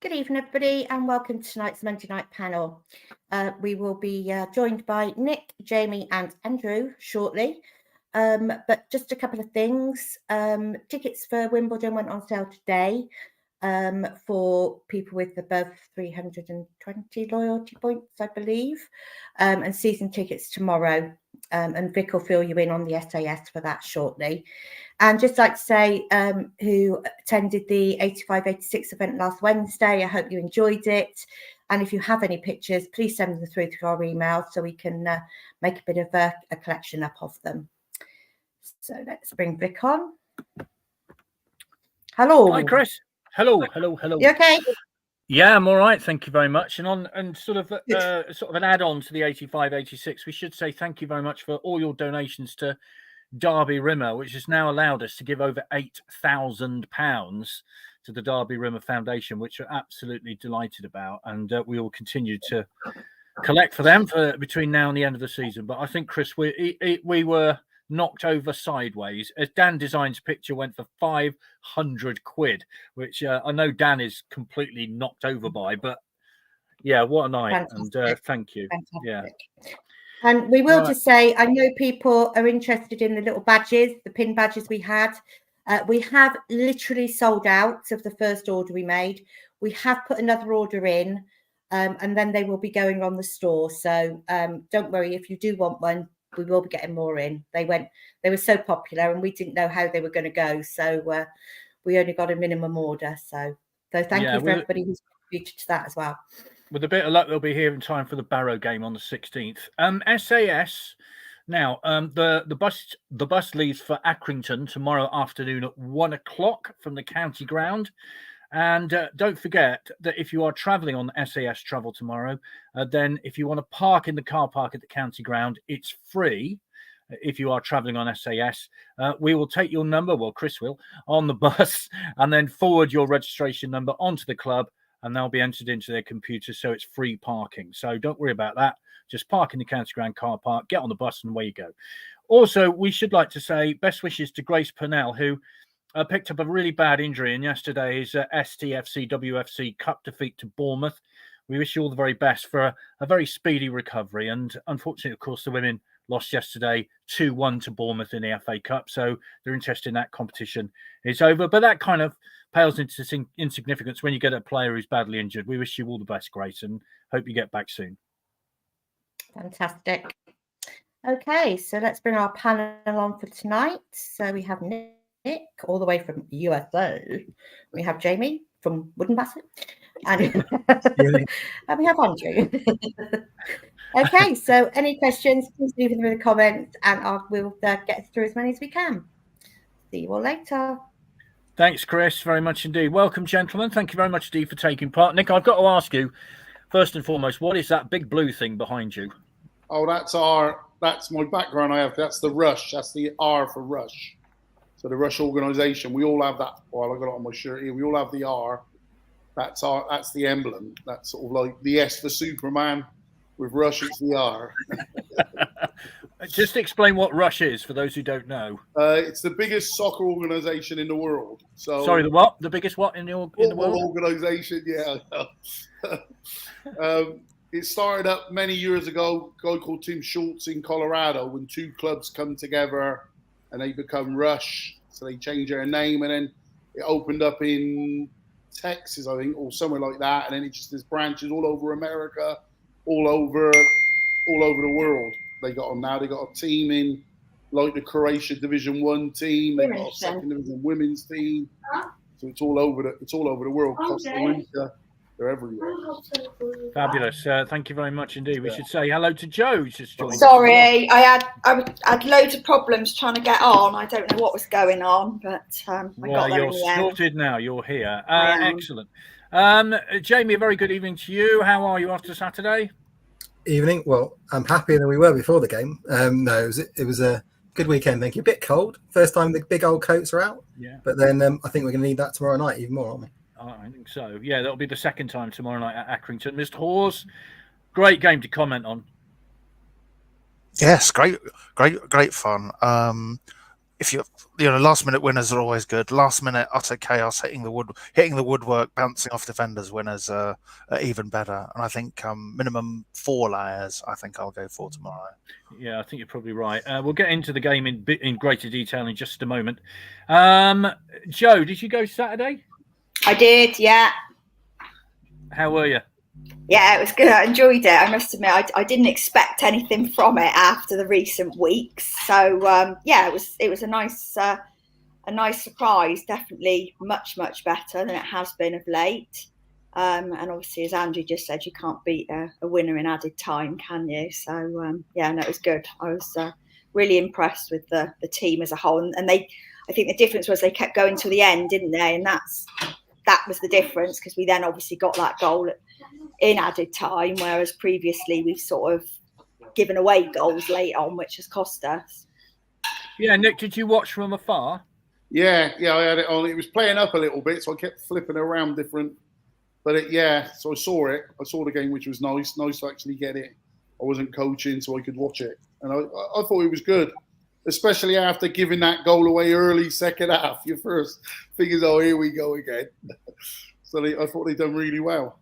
Good evening, everybody, and welcome to tonight's Monday night panel. We will be joined by Nick, Jamie, and Andrew shortly. But just a couple of things. Tickets for Wimbledon went on sale today for people with above 320 loyalty points, I believe, and season tickets tomorrow. And Vic will fill you in on the SAS for that shortly. And just like to say, who attended the 85-86 event last Wednesday, I hope you enjoyed it. And if you have any pictures, please send them through to our email so we can make a bit of a collection up of them. So let's bring Vic on. Hello. Hi, Chris. Hello. You okay? Yeah, I'm all right. Thank you very much. And sort of an add-on to the 85-86, we should say thank you very much for all your donations to Derby Rimmer, which has now allowed us to give over £8,000 to the Derby Rimmer Foundation, which we're absolutely delighted about. And we will continue to collect for them for between now and the end of the season. But I think, Chris, we were knocked over sideways as Dan Design's picture went for £500, which I know Dan is completely knocked over by. But yeah, what a night. Fantastic. And thank you. Fantastic. Yeah. And we will just say, I know people are interested in the little badges, the pin badges we had. We have literally sold out of the first order we made. We have put another order in, and then they will be going on the store. So don't worry, if you do want one, we will be getting more in. They were so popular, and we didn't know how they were going to go. So we only got a minimum order. So thank you for everybody who's contributed to that as well. With a bit of luck, they'll be here in time for the Barrow game on the 16th. SAS. Now, the bus leaves for Accrington tomorrow afternoon at 1 o'clock from the county ground. And don't forget that if you are travelling on SAS Travel tomorrow, then if you want to park in the car park at the county ground, it's free. If you are travelling on SAS, we will take your number, well, Chris will, on the bus and then forward your registration number onto the club, and they'll be entered into their computer, so it's free parking. So don't worry about that. Just park in the county ground car park, get on the bus, and away you go. Also, we should like to say best wishes to Grace Purnell, who picked up a really bad injury in yesterday's STFC WFC Cup defeat to Bournemouth. We wish you all the very best for a very speedy recovery. And unfortunately, of course, the women lost yesterday 2-1 to Bournemouth in the FA Cup. So their interest in that competition is over. But that kind of pales into insignificance when you get a player who's badly injured. We wish you all the best, Grace, and hope you get back soon. Fantastic. Okay, so let's bring our panel on for tonight. So we have Nick all the way from USA. We have Jamie from Wooden Basset. And, and we have Andrew. Okay, so any questions, please leave them in the comments, and we'll get through as many as we can. See you all later. Thanks, Chris, very much indeed. Welcome, gentlemen. Thank you very much indeed for taking part. Nick, I've got to ask you, first and foremost, what is that big blue thing behind you? Oh, that's my background I have. That's the Rush. That's the R for Rush. So the Rush organisation, we all have that. Well, I got it on my shirt here. We all have the R. That's the emblem. That's sort of like the S for Superman. With Rush, it's the R. Just explain what Rush is for those who don't know. It's the biggest soccer organisation in the world. So sorry, the what? The biggest what in the world? Organisation, yeah. It started up many years ago. A guy called Tim Schultz in Colorado, when two clubs come together and they become Rush. So they change their name, and then it opened up in Texas, I think, or somewhere like that. And then it just there's branches all over America, all over the world. They got them now. They got a team in like the Croatia Division 1 team. They got a second division women's team. So it's all over the world. Costa Rica, they're everywhere. Fabulous. Thank you very much indeed. We should say hello to Joe, who's just joined. Sorry, I had loads of problems trying to get on. I don't know what was going on, but I got there in the end. You're sorted now. You're here. Excellent. Jamie, a very good evening to you. How are you after Saturday? Evening. Well, I'm happier than we were before the game. No, it was a good weekend. Thank you. A bit cold. First time the big old coats are out. Yeah. But then I think we're going to need that tomorrow night even more, aren't we? I think so. Yeah, that'll be the second time tomorrow night at Accrington. Mr. Hawes, great game to comment on. Yes, great fun. if you know, last minute winners are always good. Last minute utter chaos, hitting the woodwork, bouncing off defenders winners are even better. And I think minimum 4 layers. I think I'll go for tomorrow. Yeah, I think you're probably right. We'll get into the game in greater detail in just a moment. Joe, did you go Saturday? I did, yeah. How were you? Yeah, it was good. I enjoyed it. I must admit, I didn't expect anything from it after the recent weeks. So yeah, it was a nice surprise. Definitely much better than it has been of late. And obviously, as Andrew just said, you can't beat a winner in added time, can you? So yeah, no, it was good. I was really impressed with the team as a whole, and I think the difference was they kept going to the end, didn't they? And that was the difference, because we then obviously got that goal in added time, whereas previously we've sort of given away goals late on, which has cost us. Yeah, Nick, did you watch from afar? Yeah, I had it on. It was playing up a little bit, so I kept flipping around different. But so I saw it. I saw the game, which was nice. Nice to actually get it. I wasn't coaching, so I could watch it, and I thought it was good, especially after giving that goal away early second half. Your first thing is, oh, here we go again. So I thought they'd done really well.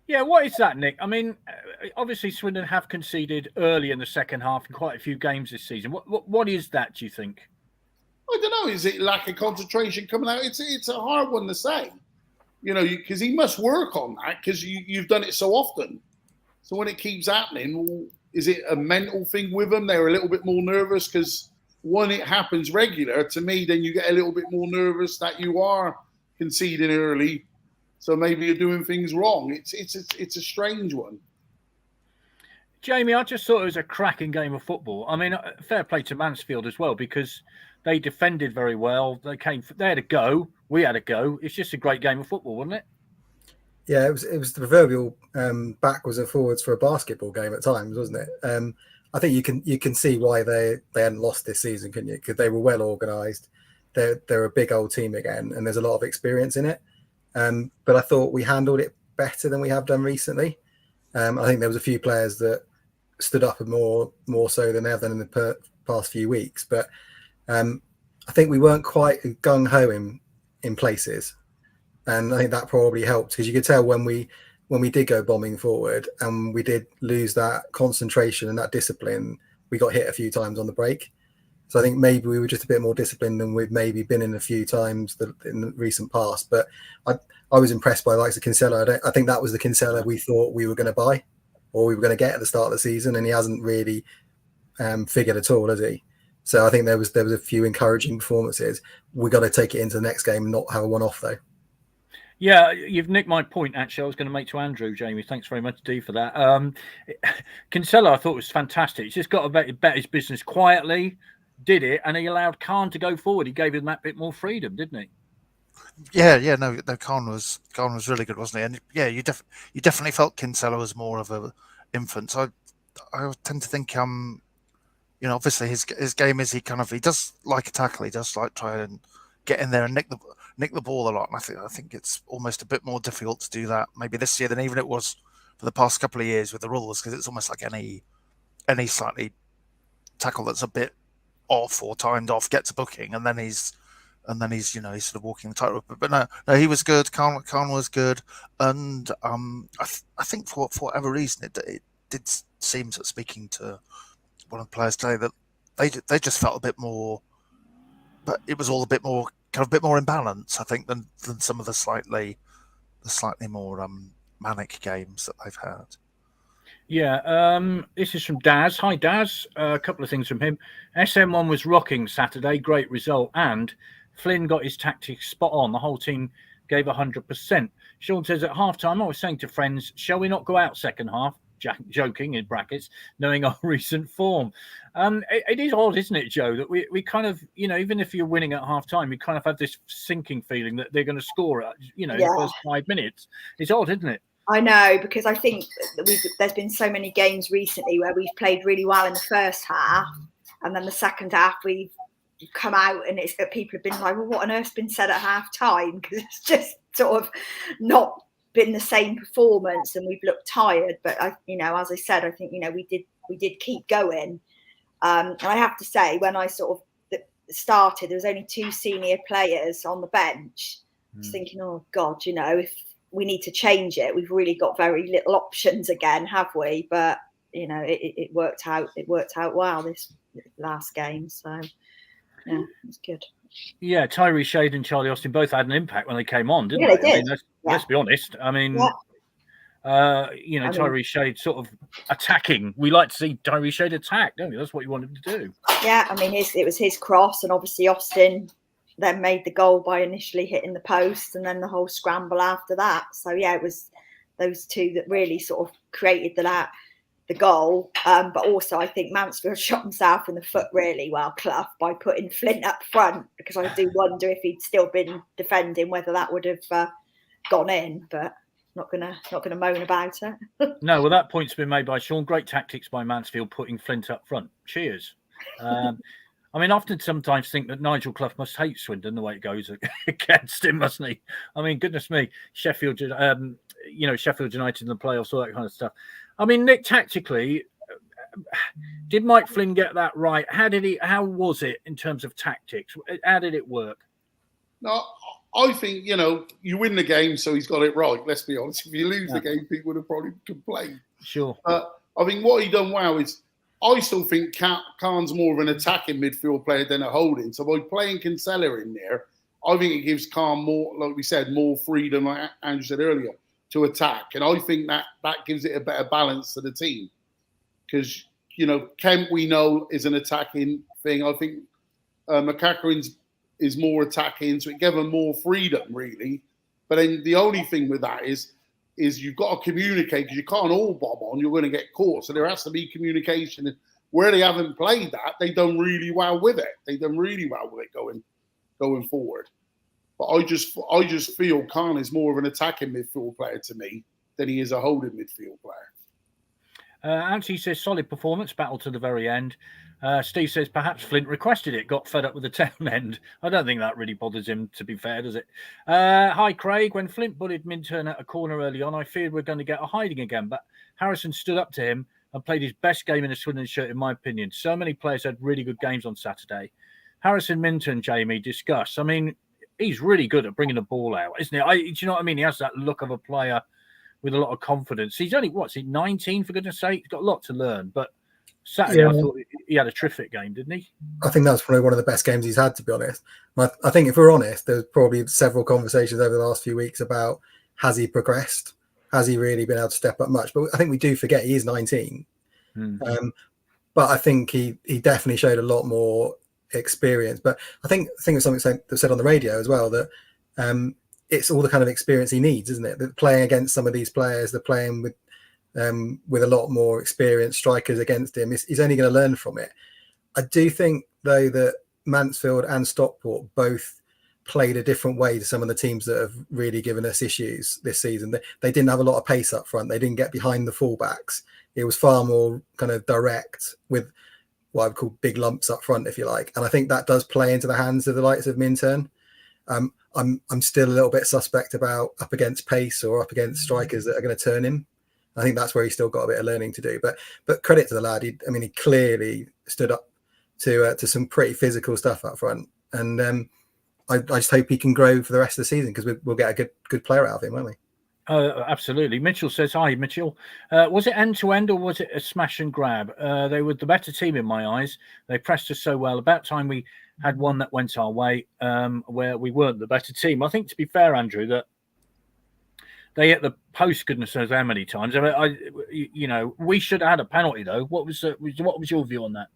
Yeah, what is that, Nick? I mean, obviously Swindon have conceded early in the second half in quite a few games this season. What is that, do you think? I don't know. Is it lack of concentration coming out? It's a hard one to say. You know, because he must work on that, because you've done it so often. So when it keeps happening, well, is it a mental thing with them? They're a little bit more nervous because when it happens regular, to me, then you get a little bit more nervous that you are conceding early. So maybe you're doing things wrong. It's a strange one. Jamie, I just thought it was a cracking game of football. I mean, fair play to Mansfield as well, because they defended very well. They had a go. We had a go. It's just a great game of football, wasn't it? Yeah, it was the proverbial backwards and forwards for a basketball game at times, wasn't it? I think you can see why they hadn't lost this season, couldn't you? Because they were well organised. They're a big old team again, and there's a lot of experience in it. But I thought we handled it better than we have done recently. I think there was a few players that stood up more so than they have done in the past few weeks. But I think we weren't quite gung ho in places, and I think that probably helped, because you could tell when we did go bombing forward and we did lose that concentration and that discipline, we got hit a few times on the break. So I think maybe we were just a bit more disciplined than we've maybe been in a few times in the recent past. But I was impressed by the likes of Kinsella. I think that was the Kinsella we thought we were going to buy, or we were going to get at the start of the season, and he hasn't really figured at all, has he? So I think there was a few encouraging performances. We got to take it into the next game and not have a one-off though. Yeah, you've nicked my point, actually. I was going to make to Andrew, Jamie. Thanks very much, Dee, for that. Kinsella, I thought, was fantastic. He's just got to bet his business quietly, did it, and he allowed Khan to go forward. He gave him that bit more freedom, didn't he? Yeah, no, Khan was really good, wasn't he? And yeah, you definitely felt Kinsella was more of a infant. So I tend to think, obviously his game is he does like a tackle. He does like try and get in there and nick the ball a lot. And I think it's almost a bit more difficult to do that maybe this year than even it was for the past couple of years with the rules, because it's almost like any slightly tackle that's a bit off or timed off gets a booking, and then he's he's sort of walking the tightrope. But no, he was good. Khan was good, and I think for whatever reason it did seem, speaking to one of the players today, that they just felt a bit more, but it was all a bit more in balance, I think, than some of the slightly more manic games that they've had. Yeah, this is from Daz. Hi, Daz. A couple of things from him. SM1 was rocking Saturday. Great result. And Flynn got his tactics spot on. The whole team gave 100%. Sean says, at halftime, I was saying to friends, shall we not go out second half? Joking in brackets, knowing our recent form. It is odd, isn't it, Joe, that we kind of, even if you're winning at halftime, you kind of have this sinking feeling that they're going to score at, the first 5 minutes. It's odd, isn't it? I know, because I think there's been so many games recently where we've played really well in the first half, and then the second half we've come out and people have been like, well, what on earth's been said at half time? Because it's just sort of not been the same performance, and we've looked tired. But as I said, I think we did keep going. And I have to say, when I sort of started, there was only 2 senior players on the bench. I was thinking, oh God, you know, if we need to change it, we've really got very little options again, have we? But you know, it worked out. It worked out well this last game. So yeah, it was good. Yeah, Tyree Shade and Charlie Austin both had an impact when they came on, didn't Yeah, they? they I did. mean, let's be honest. I mean, you know, I mean- Tyree Shade sort of attacking. We like to see Tyree Shade attack, don't we? That's what you want him to do. Yeah, I mean, it was his cross, and obviously Austin then made the goal by initially hitting the post, and then the whole scramble after that. So yeah, it was those two that really sort of created the goal. But also, I think Mansfield shot himself in the foot really well, Clough, by putting Flint up front, because I do wonder if he'd still been defending whether that would have gone in. But not gonna moan about it. No, well, that point's been made by Sean. Great tactics by Mansfield putting Flint up front. Cheers. I mean, I often sometimes think that Nigel Clough must hate Swindon the way it goes against him, mustn't he? I mean, goodness me, Sheffield, you know, Sheffield United in the playoffs, all that kind of stuff. I mean, Nick, tactically, did Mike Flynn get that right? How was it in terms of tactics? How did it work? No, I think, you know, you win the game, so he's got it right. Let's be honest. If you lose the game, people would have probably complained. Sure. I think what he done well is, I still think Khan's more of an attacking midfield player than a holding. So by playing Kinsella in there, I think it gives Khan more, like we said, more freedom, like Andrew said earlier, to attack. And I think that gives it a better balance to the team. Because, you know, Kemp, we know, is an attacking thing. I think McCackerin's is more attacking, so it gave him more freedom, really. But then the only thing with that is you've got to communicate, because you can't all bob on, you're going to get caught. So there has to be communication. And where they haven't played that, they've done really well with it. They've done really well with it going forward. But I just feel Khan is more of an attacking midfield player to me than he is a holding midfield player. Anthony says solid performance, battle to the very end. Steve says perhaps Flint requested it, got fed up with the tail end. I don't think that really bothers him, to be fair, does it? Hi, Craig. When Flint bullied Minturn at a corner early on, I feared we're going to get a hiding again, but Harrison stood up to him and played his best game in a Swindon shirt, in my opinion. So many players had really good games on Saturday. Harrison Minturn, Jamie, discuss. I mean, he's really good at bringing the ball out, isn't he? Do you know what I mean? He has that look of a player with a lot of confidence. He's only, 19, for goodness sake? He's got a lot to learn, but Saturday, I thought he had a terrific game, didn't he? I think that's probably one of the best games he's had, to be honest. I think if we're honest, there's probably several conversations over the last few weeks about, has he progressed? Has he really been able to step up much? But I think we do forget he is 19. But I think he definitely showed a lot more experience. But I think it's something they said on the radio as well, that it's all the kind of experience he needs, isn't it? That playing against some of these players, they're playing with a lot more experienced strikers against him. He's only going to learn from it. I do think, though, that Mansfield and Stockport both played a different way to some of the teams that have really given us issues this season. They didn't have a lot of pace up front. They didn't get behind the fullbacks. It was far more kind of direct, with what I would call big lumps up front, if you like. And I think that does play into the hands of the likes of Minturn. I'm still a little bit suspect about up against pace or up against strikers that are going to turn him. I think that's where he's still got a bit of learning to do. But credit to the lad. He clearly stood up to some pretty physical stuff up front. And I just hope he can grow for the rest of the season, because we'll get a good player out of him, won't we? Absolutely. Mitchell says, hi, Mitchell. Was it end-to-end or was it a smash and grab? They were the better team in my eyes. They pressed us so well. About time we had one that went our way, where we weren't the better team. I think, to be fair, Andrew, that they hit the post, goodness knows how many times. I mean, we should have had a penalty, though. What was your view on that?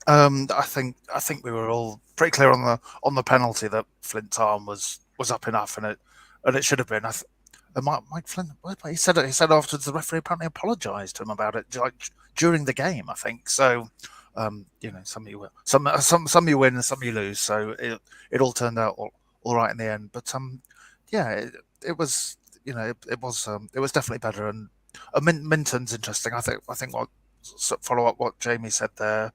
I think we were all pretty clear on the penalty that Flint's arm was up enough, and it should have been. Mike Flint, he said afterwards the referee apparently apologised to him about it, like during the game, I think. So, some you win, some you win, and some you lose. So it all turned out all right in the end. But it was definitely better. And Minton's interesting. I think what follow up what Jamie said there.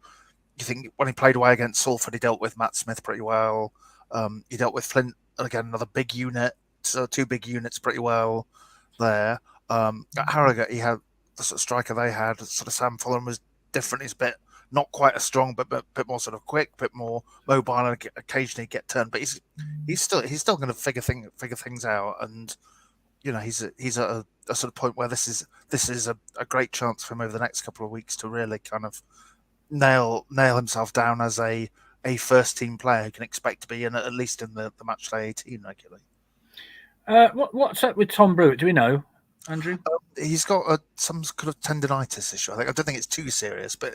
You think when he played away against Salford, he dealt with Matt Smith pretty well. He dealt with Flint, again, another big unit. So 2 big units pretty well there. At Harrogate, he had the sort of striker they had. Sort of Sam Fulham was different. He's a bit not quite as strong, but a bit more sort of quick, a bit more mobile, and occasionally get turned. But he's still going to figure things out, and he's at a sort of point where this is a great chance for him over the next couple of weeks to really kind of nail himself down as a first team player who can expect to be in at least in the match day 18 regularly. What's up with Tom Brewitt? Do we know, Andrew? He's got some kind of tendinitis issue. I don't think it's too serious, but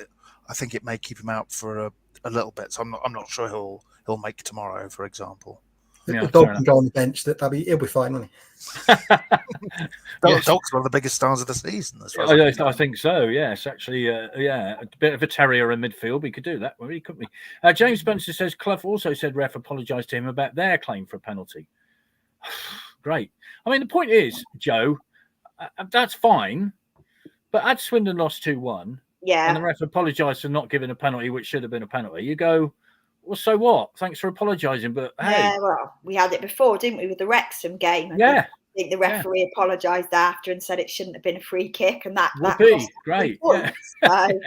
I think it may keep him out for a little bit. So I'm not sure he'll make tomorrow, for example. The dog can go on the bench. He'll be fine, won't he? Yes. Dog's one of the biggest stars of the season. I think so. Yes, actually, a bit of a terrier in midfield. We could do that, really, couldn't we? James Spencer says Clough also said ref apologised to him about their claim for a penalty. Great. I mean, the point is, Joe, that's fine, but had Swindon lost 2-1, and the ref apologised for not giving a penalty, which should have been a penalty, you go, well, so what? Thanks for apologising, but hey. Yeah, well, we had it before, didn't we, with the Wrexham game? I think the referee apologised after and said it shouldn't have been a free kick, and that be great. Yeah. So,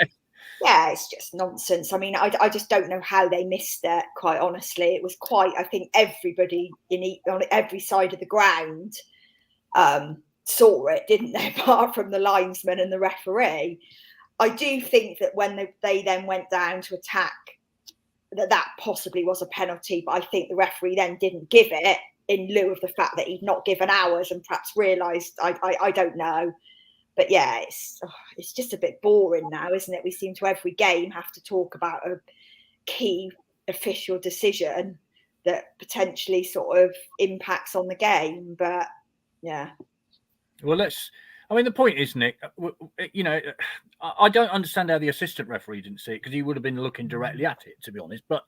yeah, it's just nonsense. I mean, I just don't know how they missed it, quite honestly. It was quite, I think everybody on every side of the ground saw it, didn't they, apart from the linesman and the referee. I do think that when they then went down to attack, that possibly was a penalty, but I think the referee then didn't give it in lieu of the fact that he'd not given ours and perhaps realised, I don't know. But yeah, it's just a bit boring now, isn't it? We seem to every game have to talk about a key official decision that potentially sort of impacts on the game. But yeah. Well, the point is, Nick, I don't understand how the assistant referee didn't see it, because he would have been looking directly at it, to be honest. But,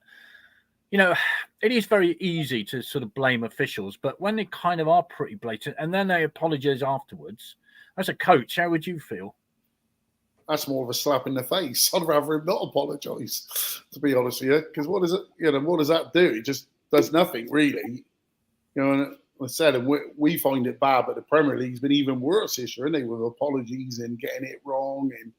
it is very easy to sort of blame officials. But when they kind of are pretty blatant and then they apologise afterwards, as a coach, how would you feel? That's more of a slap in the face. I'd rather him not apologise, to be honest with you, because what does that do? It just does nothing, really. And I said, and we find it bad, but the Premier League's been even worse this year, isn't it, with apologies and getting it wrong. And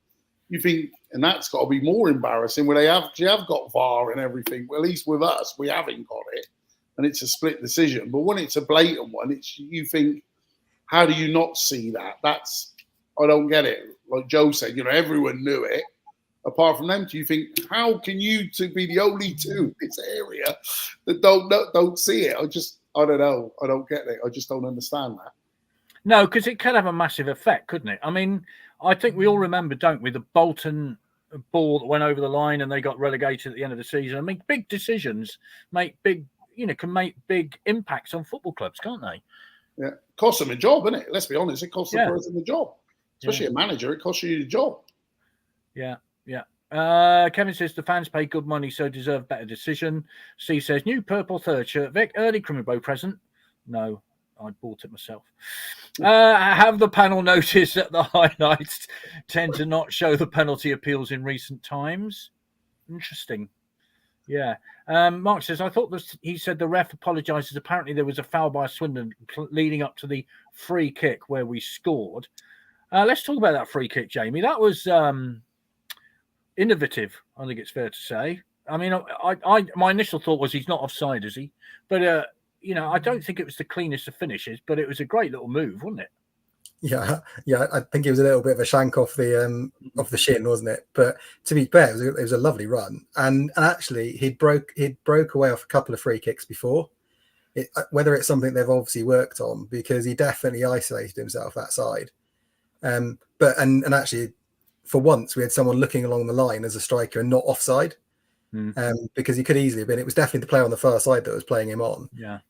you think, and that's got to be more embarrassing, where they have got VAR and everything. Well, at least with us, we haven't got it, and it's a split decision. But when it's a blatant one, you think, how do you not see that? I don't get it. Like Joe said, everyone knew it. Apart from them, do you think, how can you two be the only two in this area that don't see it? I don't know. I don't get it. I just don't understand that. No, because it could have a massive effect, couldn't it? I mean, I think we all remember, don't we, the Bolton ball that went over the line and they got relegated at the end of the season. I mean, big decisions can make big impacts on football clubs, can't they? Yeah, costs them a job, isn't it? Let's be honest, it costs the person the job. Especially a manager, it costs you the job. Yeah. Kevin says the fans pay good money, so deserve better decision. C says new purple third shirt. Vic, early Crimbo present. No, I bought it myself. Have the panel noticed that the highlights tend to not show the penalty appeals in recent times? Interesting. Yeah. Mark says, I thought he said the ref apologises. Apparently there was a foul by Swindon leading up to the free kick where we scored. Let's talk about that free kick, Jamie. That was innovative, I think it's fair to say. I mean, my initial thought was he's not offside, is he? But, I don't think it was the cleanest of finishes, but it was a great little move, wasn't it? Yeah. I think it was a little bit of a shank off the shin, wasn't it? But to be fair, it was a lovely run, and actually he'd broke away off a couple of free kicks before. Whether it's something they've obviously worked on, because he definitely isolated himself that side. But actually, for once, we had someone looking along the line as a striker and not offside, because he could easily have been. It was definitely the player on the far side that was playing him on. Yeah.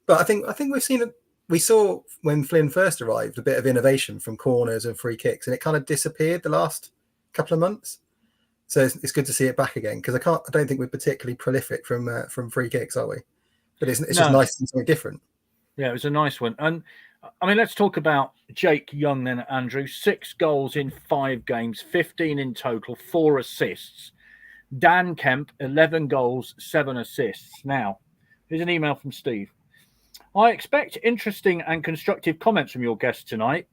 But I think we've seen it. We saw when Flynn first arrived a bit of innovation from corners and free kicks, and it kind of disappeared the last couple of months. So it's good to see it back again, because I don't think we're particularly prolific from free kicks, are we? But it's just nice to see something different. Yeah, it was a nice one. And I mean, let's talk about Jake Young then, Andrew. 6 goals in 5 games, 15 in total, 4 assists. Dan Kemp, 11 goals, 7 assists. Now, here's an email from Steve. I expect interesting and constructive comments from your guests tonight.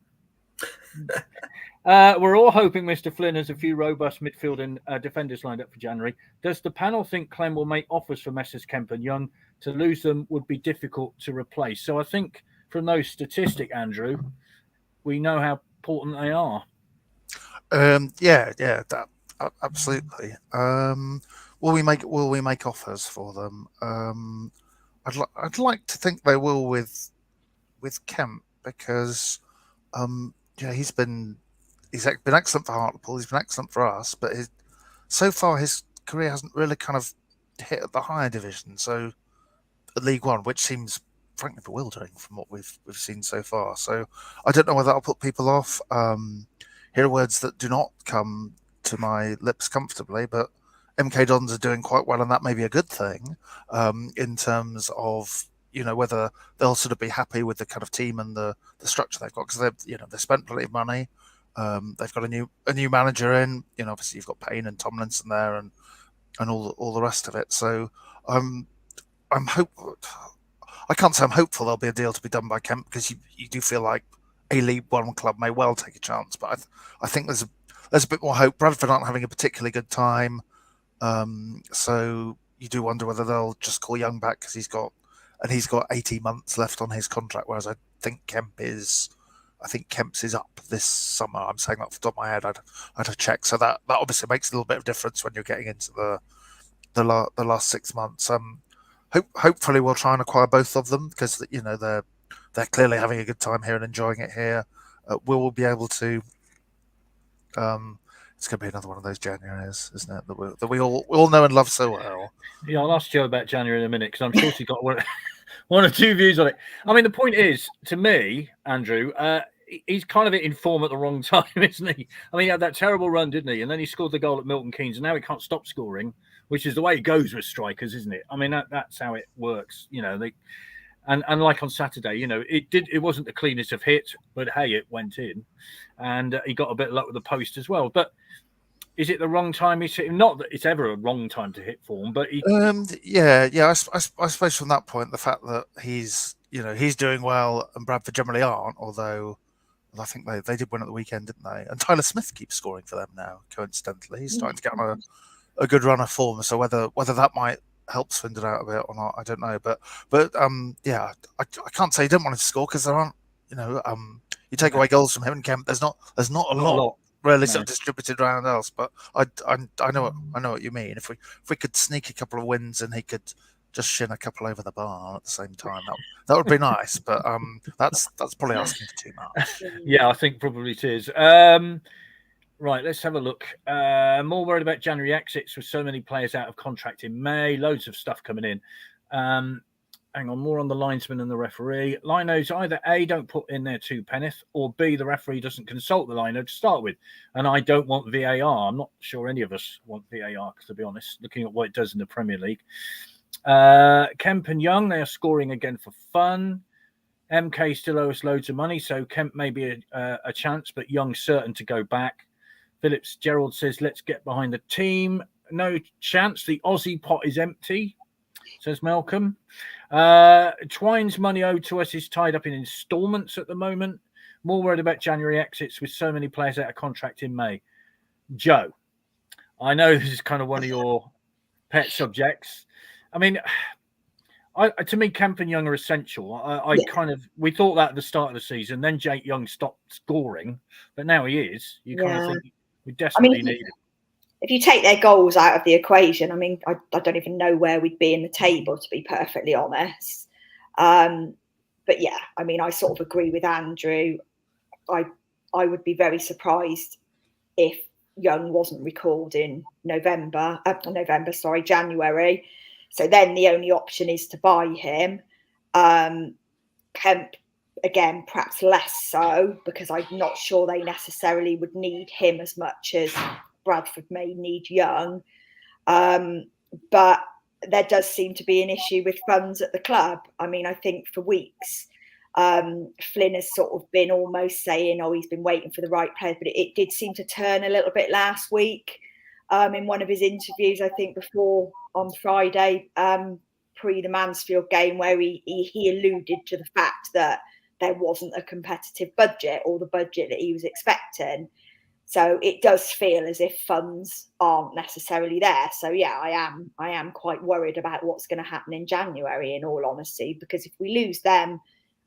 We're all hoping Mr. Flynn has a few robust midfield and defenders lined up for January. Does the panel think Clem will make offers for Messrs Kemp and Young? To lose them would be difficult to replace. So I think from those statistics, Andrew, we know how important they are. Absolutely. Will we make offers for them? I'd like to think they will with Kemp, because he's been excellent for Hartlepool. He's been excellent for us, but so far his career hasn't really kind of hit at the higher division. So at League One, which seems frankly bewildering from what we've seen so far. So I don't know whether that'll put people off. Here are words that do not come to my lips comfortably, but MK Dons are doing quite well, and that may be a good thing in terms of whether they'll sort of be happy with the kind of team and the structure they've got, because they've spent plenty of money. They've got a new manager in. Obviously you've got Payne and Tomlinson there, and all the rest of it. So I'm hopeful. I can't say I'm hopeful there'll be a deal to be done by Kemp, because you do feel like a League One club may well take a chance, but I think there's a bit more hope. Bradford aren't having a particularly good time, so you do wonder whether they'll just call Young back, because he's got 18 months left on his contract, whereas I think Kemp's is up this summer. I'm saying that off the top of my head. I'd have to check. So that obviously makes a little bit of difference when you're getting into the last 6 months. Hopefully we'll try and acquire both of them, because they're clearly having a good time here and enjoying it here. We'll be able to. It's going to be another one of those Januaries, isn't it? That we all know and love so well. Yeah, I'll ask Joe about January in a minute, because I'm sure she got one or two views on it. I mean, the point is, to me, Andrew, he's kind of in form at the wrong time, isn't he? I mean, he had that terrible run, didn't he? And then he scored the goal at Milton Keynes, and now he can't stop scoring, which is the way it goes with strikers, isn't it? I mean, that's how it works. And like on Saturday, it wasn't the cleanest of hits, but hey, it went in, and he got a bit of luck with the post as well. But is it the wrong time he's hitting? Not that it's ever a wrong time to hit form, but I suppose from that point, the fact that he's doing well and Bradford generally aren't, although I think they did win at the weekend, didn't they? And Tyler Smith keeps scoring for them now, coincidentally. He's starting to get on a good run of form. So whether that might help Swindon out a bit or not, I don't know. But I can't say he didn't want to score, because there aren't, you take away goals from him and Kemp, there's not a lot really sort of distributed around else. But I know what you mean. If we could sneak a couple of wins and he could just shin a couple over the bar at the same time, that would be nice. But that's probably asking for too much. Yeah, I think probably it is. Right, let's have a look. More worried about January exits with so many players out of contract in May. Loads of stuff coming in. Hang on, more on the linesman and the referee. Linos either A, don't put in their two penneth, or B, the referee doesn't consult the lino to start with. And I don't want VAR. I'm not sure any of us want VAR, to be honest, looking at what it does in the Premier League. Kemp and Young, they are scoring again for fun. MK still owe us loads of money, so Kemp may be a chance, but Young certain to go back. Phillips Gerald says, let's get behind the team. No chance. The Aussie pot is empty, says Malcolm. Twine's money owed to us is tied up in instalments at the moment. More worried about January exits with so many players out of contract in May. Joe, I know this is kind of one of your pet subjects. I mean, to me, Kemp and Young are essential. We thought that at the start of the season. Then Jake Young stopped scoring, but now he is. You kind of think we desperately need him. If you take their goals out of the equation, I mean, I don't even know where we'd be in the table, to be perfectly honest. But yeah, I mean, I sort of agree with Andrew. I would be very surprised if Young wasn't recalled in January. So then the only option is to buy him. Kemp, again, perhaps less so, because I'm not sure they necessarily would need him as much as Bradford may need Young. But there does seem to be an issue with funds at the club. I mean, I think for weeks, Flynn has sort of been almost saying, he's been waiting for the right players, but it did seem to turn a little bit last week in one of his interviews, I think before on Friday, pre the Mansfield game, where he alluded to the fact that there wasn't a competitive budget or the budget that he was expecting. So it does feel as if funds aren't necessarily there. So yeah, I am quite worried about what's going to happen in January, in all honesty, because if we lose them,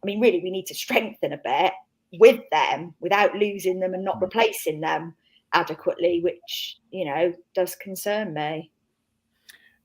I mean, really, we need to strengthen a bit with them without losing them and not replacing them adequately, which, you know, does concern me.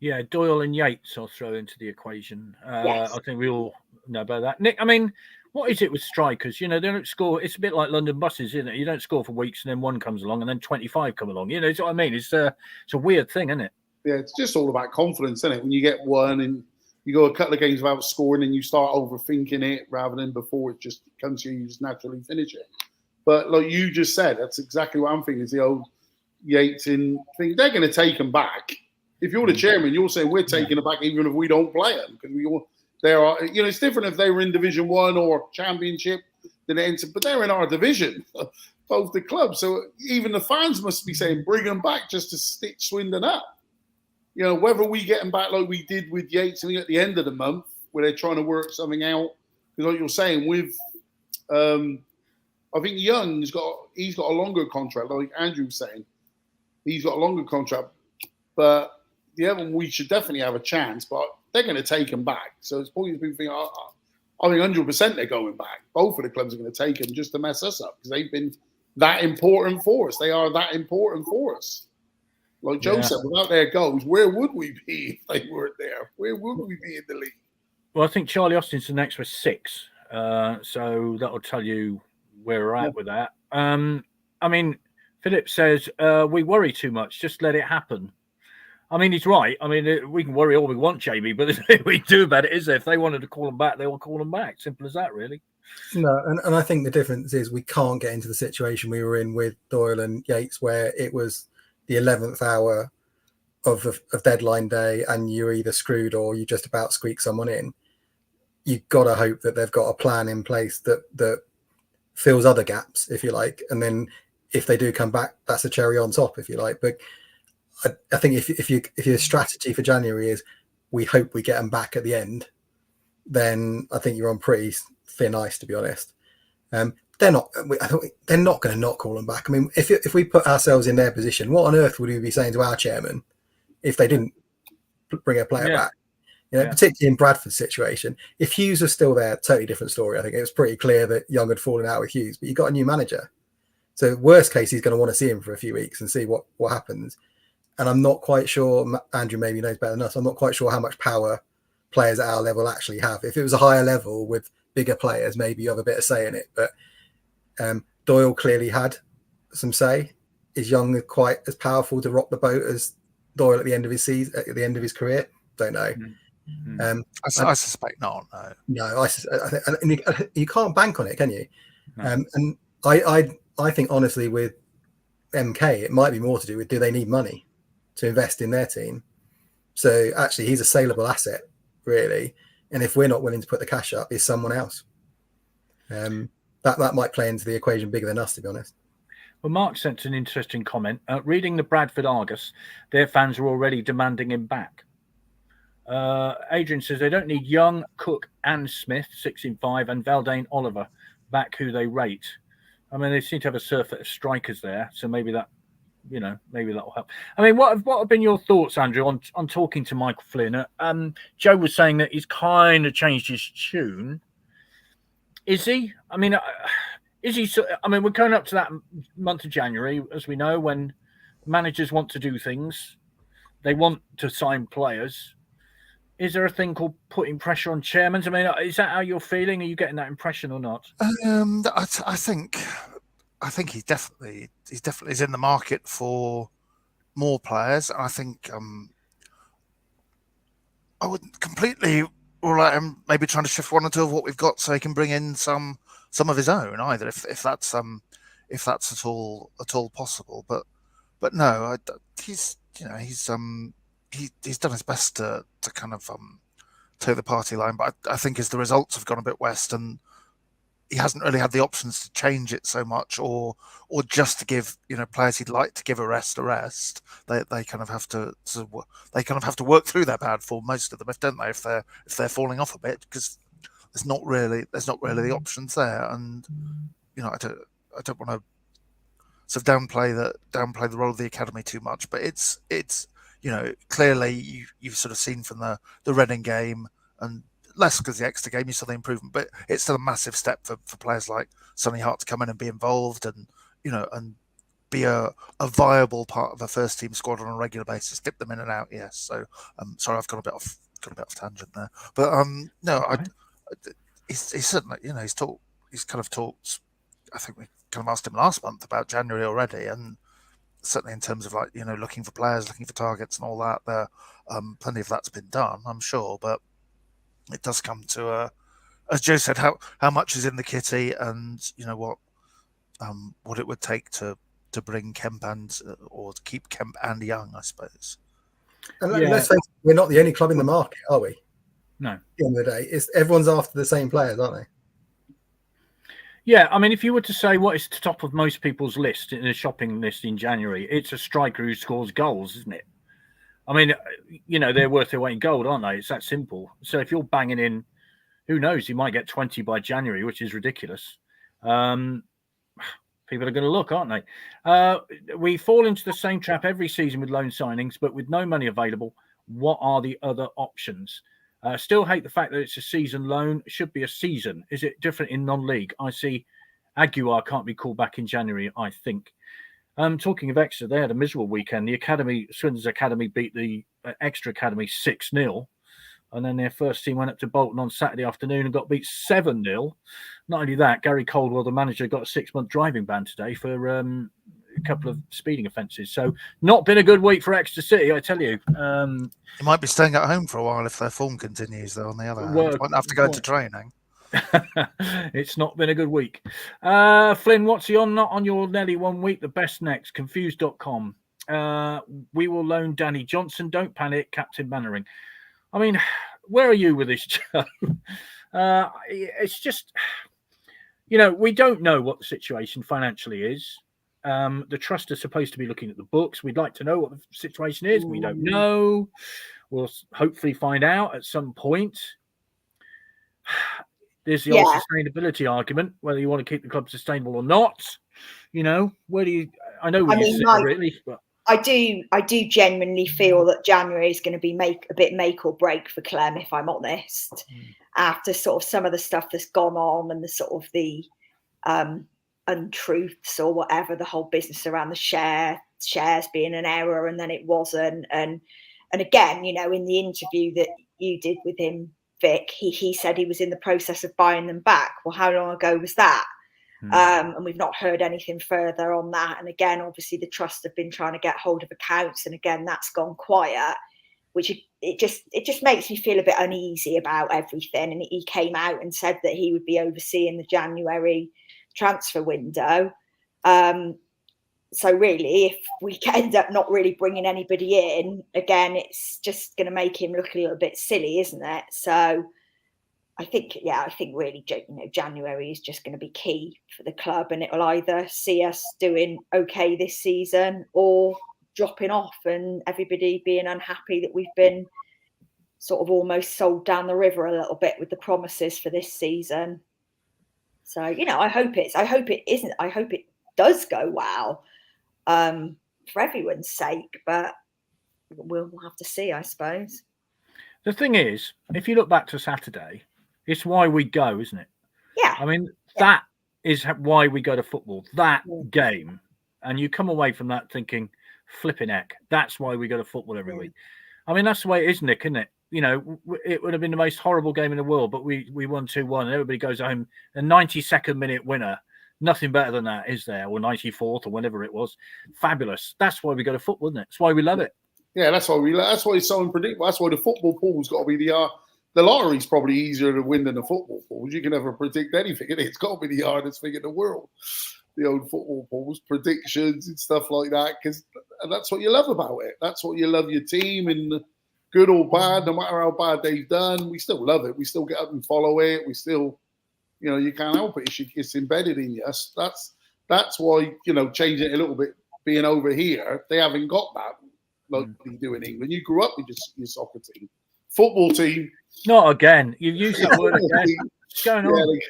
Yeah, Doyle and Yates I'll throw into the equation. Yes. I think we all know about that. Nick, I mean, what is it with strikers? You know, they don't score. It's a bit like London buses, isn't it? You don't score for weeks and then one comes along and then 25 come along. You know, it's what I mean. It's a weird thing, isn't it? Yeah, it's just all about confidence, isn't it? When you get one and you go a couple of games without scoring and you start overthinking it rather than before it just comes to you just naturally finish it. But like you just said, that's exactly what I'm thinking is the old Yates in thing. They're going to take them back. If you're the chairman, you're saying we're taking them back even if we don't play them, because there are, you know, it's different if they were in Division 1 or Championship, then they enter, but they're in our division, both the clubs. So even the fans must be saying bring them back just to stitch Swindon up. You know, whether we get them back like we did with Yates at the end of the month, where they're trying to work something out. Because like you're saying, with I think Young's he's got a longer contract, like Andrew was saying. He's got a longer contract, but the other one, we should definitely have a chance, but they're going to take him back. So it's pointless people think, I think 100% they're going back. Both of the clubs are going to take him just to mess us up because they've been that important for us. They are that important for us. Like Joe said, without their goals, where would we be if they weren't there? Where would we be in the league? Well, I think Charlie Austin's next with 6. So that'll tell you where we're at with that. I mean, Philip says, we worry too much. Just let it happen. I mean, he's right. I mean, we can worry all we want, Jamie, but there's nothing we can do about it, is there? If they wanted to call them back, they will call them back. Simple as that, really. No, and I think the difference is we can't get into the situation we were in with Doyle and Yates, where it was the 11th hour of deadline day and you're either screwed or you just about squeak someone in. You've got to hope that they've got a plan in place that fills other gaps, if you like. And then if they do come back, that's a cherry on top, if you like. But I think if your strategy for January is we hope we get them back at the end, then I think you're on pretty thin ice, to be honest. They're not going to not call them back. I mean, if we put ourselves in their position, what on earth would we be saying to our chairman if they didn't bring a player back? You know, particularly in Bradford's situation. If Hughes was still there, totally different story. I think it was pretty clear that Young had fallen out with Hughes, but you got a new manager. So worst case, he's going to want to see him for a few weeks and see what happens. And I'm not quite sure, Andrew maybe knows better than us, I'm not quite sure how much power players at our level actually have. If it was a higher level with bigger players, maybe you have a bit of say in it. But Doyle clearly had some say. Is Young quite as powerful to rock the boat as Doyle at the end of his season, at the end of his career? Don't know. I suspect not. No, you can't bank on it, can you? No. And I think honestly with MK, it might be more to do with do they need money to invest in their team? So actually, he's a saleable asset, really. And if we're not willing to put the cash up, is someone else. That might play into the equation bigger than us, to be honest. Well, Mark sent an interesting comment. Reading the Bradford Argus, their fans are already demanding him back. Adrian says they don't need Young, Cook and Smith, 6 in 5, and Valdane Oliver back who they rate. I mean, they seem to have a surfeit of strikers there, so maybe that will help. I mean, what have been your thoughts, Andrew, on talking to Michael Flynn? Joe was saying that he's kind of changed his tune. Is he? I mean, is he? I mean, we're going up to that month of January, as we know, when managers want to do things, they want to sign players. Is there a thing called putting pressure on chairmen? I mean, is that how you're feeling? Are you getting that impression or not? I think he definitely is in the market for more players. I think I wouldn't completely rule out him maybe trying to shift one or two of what we've got so he can bring in some of his own either, if that's at all possible. But no, he's done his best to kind of toe the party line. But I think as the results have gone a bit west and he hasn't really had the options to change it so much, or just to give players he'd like to give a rest. They kind of have to work through their bad form, most of them, don't they? If they're falling off a bit, because there's not really the options there, and you know, I don't want to sort of downplay the role of the academy too much, but it's you know, clearly you've sort of seen from the Reading game, and less because the Exeter game you saw the improvement, but it's still a massive step for players like Sonny Hart to come in and be involved, and you know, and be a viable part of a first team squad on a regular basis. Dip them in and out, yes. So sorry, I've gone a bit off tangent there, but no, he's certainly, you know, he's kind of talked. I think we kind of asked him last month about January already, and certainly in terms of, like, you know, looking for players, looking for targets and all that, there plenty of that's been done, I'm sure, but it does come to as Joe said, how much is in the kitty, and you know what it would take to bring Kemp or to keep Kemp and Young, I suppose. And let's face it, we're not the only club in the market, are we? No. At the end of the day, everyone's after the same players, aren't they? Yeah, I mean, if you were to say what is top of most people's list in a shopping list in January, it's a striker who scores goals, isn't it? I mean, you know, they're worth their weight in gold, aren't they? It's that simple. So if you're banging in, who knows, you might get 20 by January, which is ridiculous. People are going to look, aren't they? We fall into the same trap every season with loan signings, but with no money available, what are the other options? Still hate the fact that it's a season loan. It should be a season. Is it different in non-league? I see Aguiar can't be called back in January, I think. Talking of Exeter, they had a miserable weekend. The academy, Swindon's Academy, beat the Exeter Academy 6-0. And then their first team went up to Bolton on Saturday afternoon and got beat 7-0. Not only that, Gary Caldwell, the manager, got a 6-month driving ban today for a couple of speeding offences. So not been a good week for Exeter City, I tell you. You might be staying at home for a while if their form continues, though, on the other hand. Won't have to go into training. It's not been a good week. Flynn, what's he on? Not on your Nelly 1 week. The best next. Confused.com. We will loan Danny Johnson. Don't panic, Captain Mannering. I mean, where are you with this, Joe? It's just, you know, we don't know what the situation financially is. The trust is supposed to be looking at the books. We'd like to know what the situation is. We don't know. We'll hopefully find out at some point. There's the old sustainability argument, whether you want to keep the club sustainable or not. You know, where do you? I know where you sit, really, but I do genuinely feel that January is going to be a bit make or break for Clem, if I'm honest. After sort of some of the stuff that's gone on and the sort of the untruths or whatever, the whole business around the shares being an error and then it wasn't, and again, you know, in the interview that you did with him, Vic, he said he was in the process of buying them back. Well, how long ago was that? And we've not heard anything further on that. And again, obviously the trust have been trying to get hold of accounts, and again, that's gone quiet, which it just makes me feel a bit uneasy about everything. And he came out and said that he would be overseeing the January transfer window. So really, if we end up not really bringing anybody in, again, it's just going to make him look a little bit silly, isn't it? So I think really, you know, January is just going to be key for the club, and it will either see us doing okay this season or dropping off and everybody being unhappy that we've been sort of almost sold down the river a little bit with the promises for this season. So, you know, I hope it does go well, for everyone's sake, but we'll have to see, I suppose. The thing is, if you look back to Saturday, it's why we go, isn't it? Yeah. I mean, that is why we go to football, that game. And you come away from that thinking, flipping heck, that's why we go to football every week. I mean, that's the way it is, Nick, isn't it? You know, it would have been the most horrible game in the world, but we won 2-1 and everybody goes home. A 92nd minute winner. Nothing better than that, is there? Or 94th or whenever it was. Fabulous. That's why we go to football, isn't it? That's why we love it. Yeah, that's why it's so unpredictable. That's why the football pool's got to be the lottery's probably easier to win than the football pools. You can never predict anything. It's got to be the hardest thing in the world. The old football pools, predictions and stuff like that, because that's what you love about it. That's what you love your team, and good or bad, no matter how bad they've done, we still love it. We still get up and follow it. We still, you know, you can't help it. It's embedded in you. That's why, you know, changing it a little bit, being over here, they haven't got that like they do in England. You grew up with your soccer team. Football team. Not again. You've used that word again. What's going on?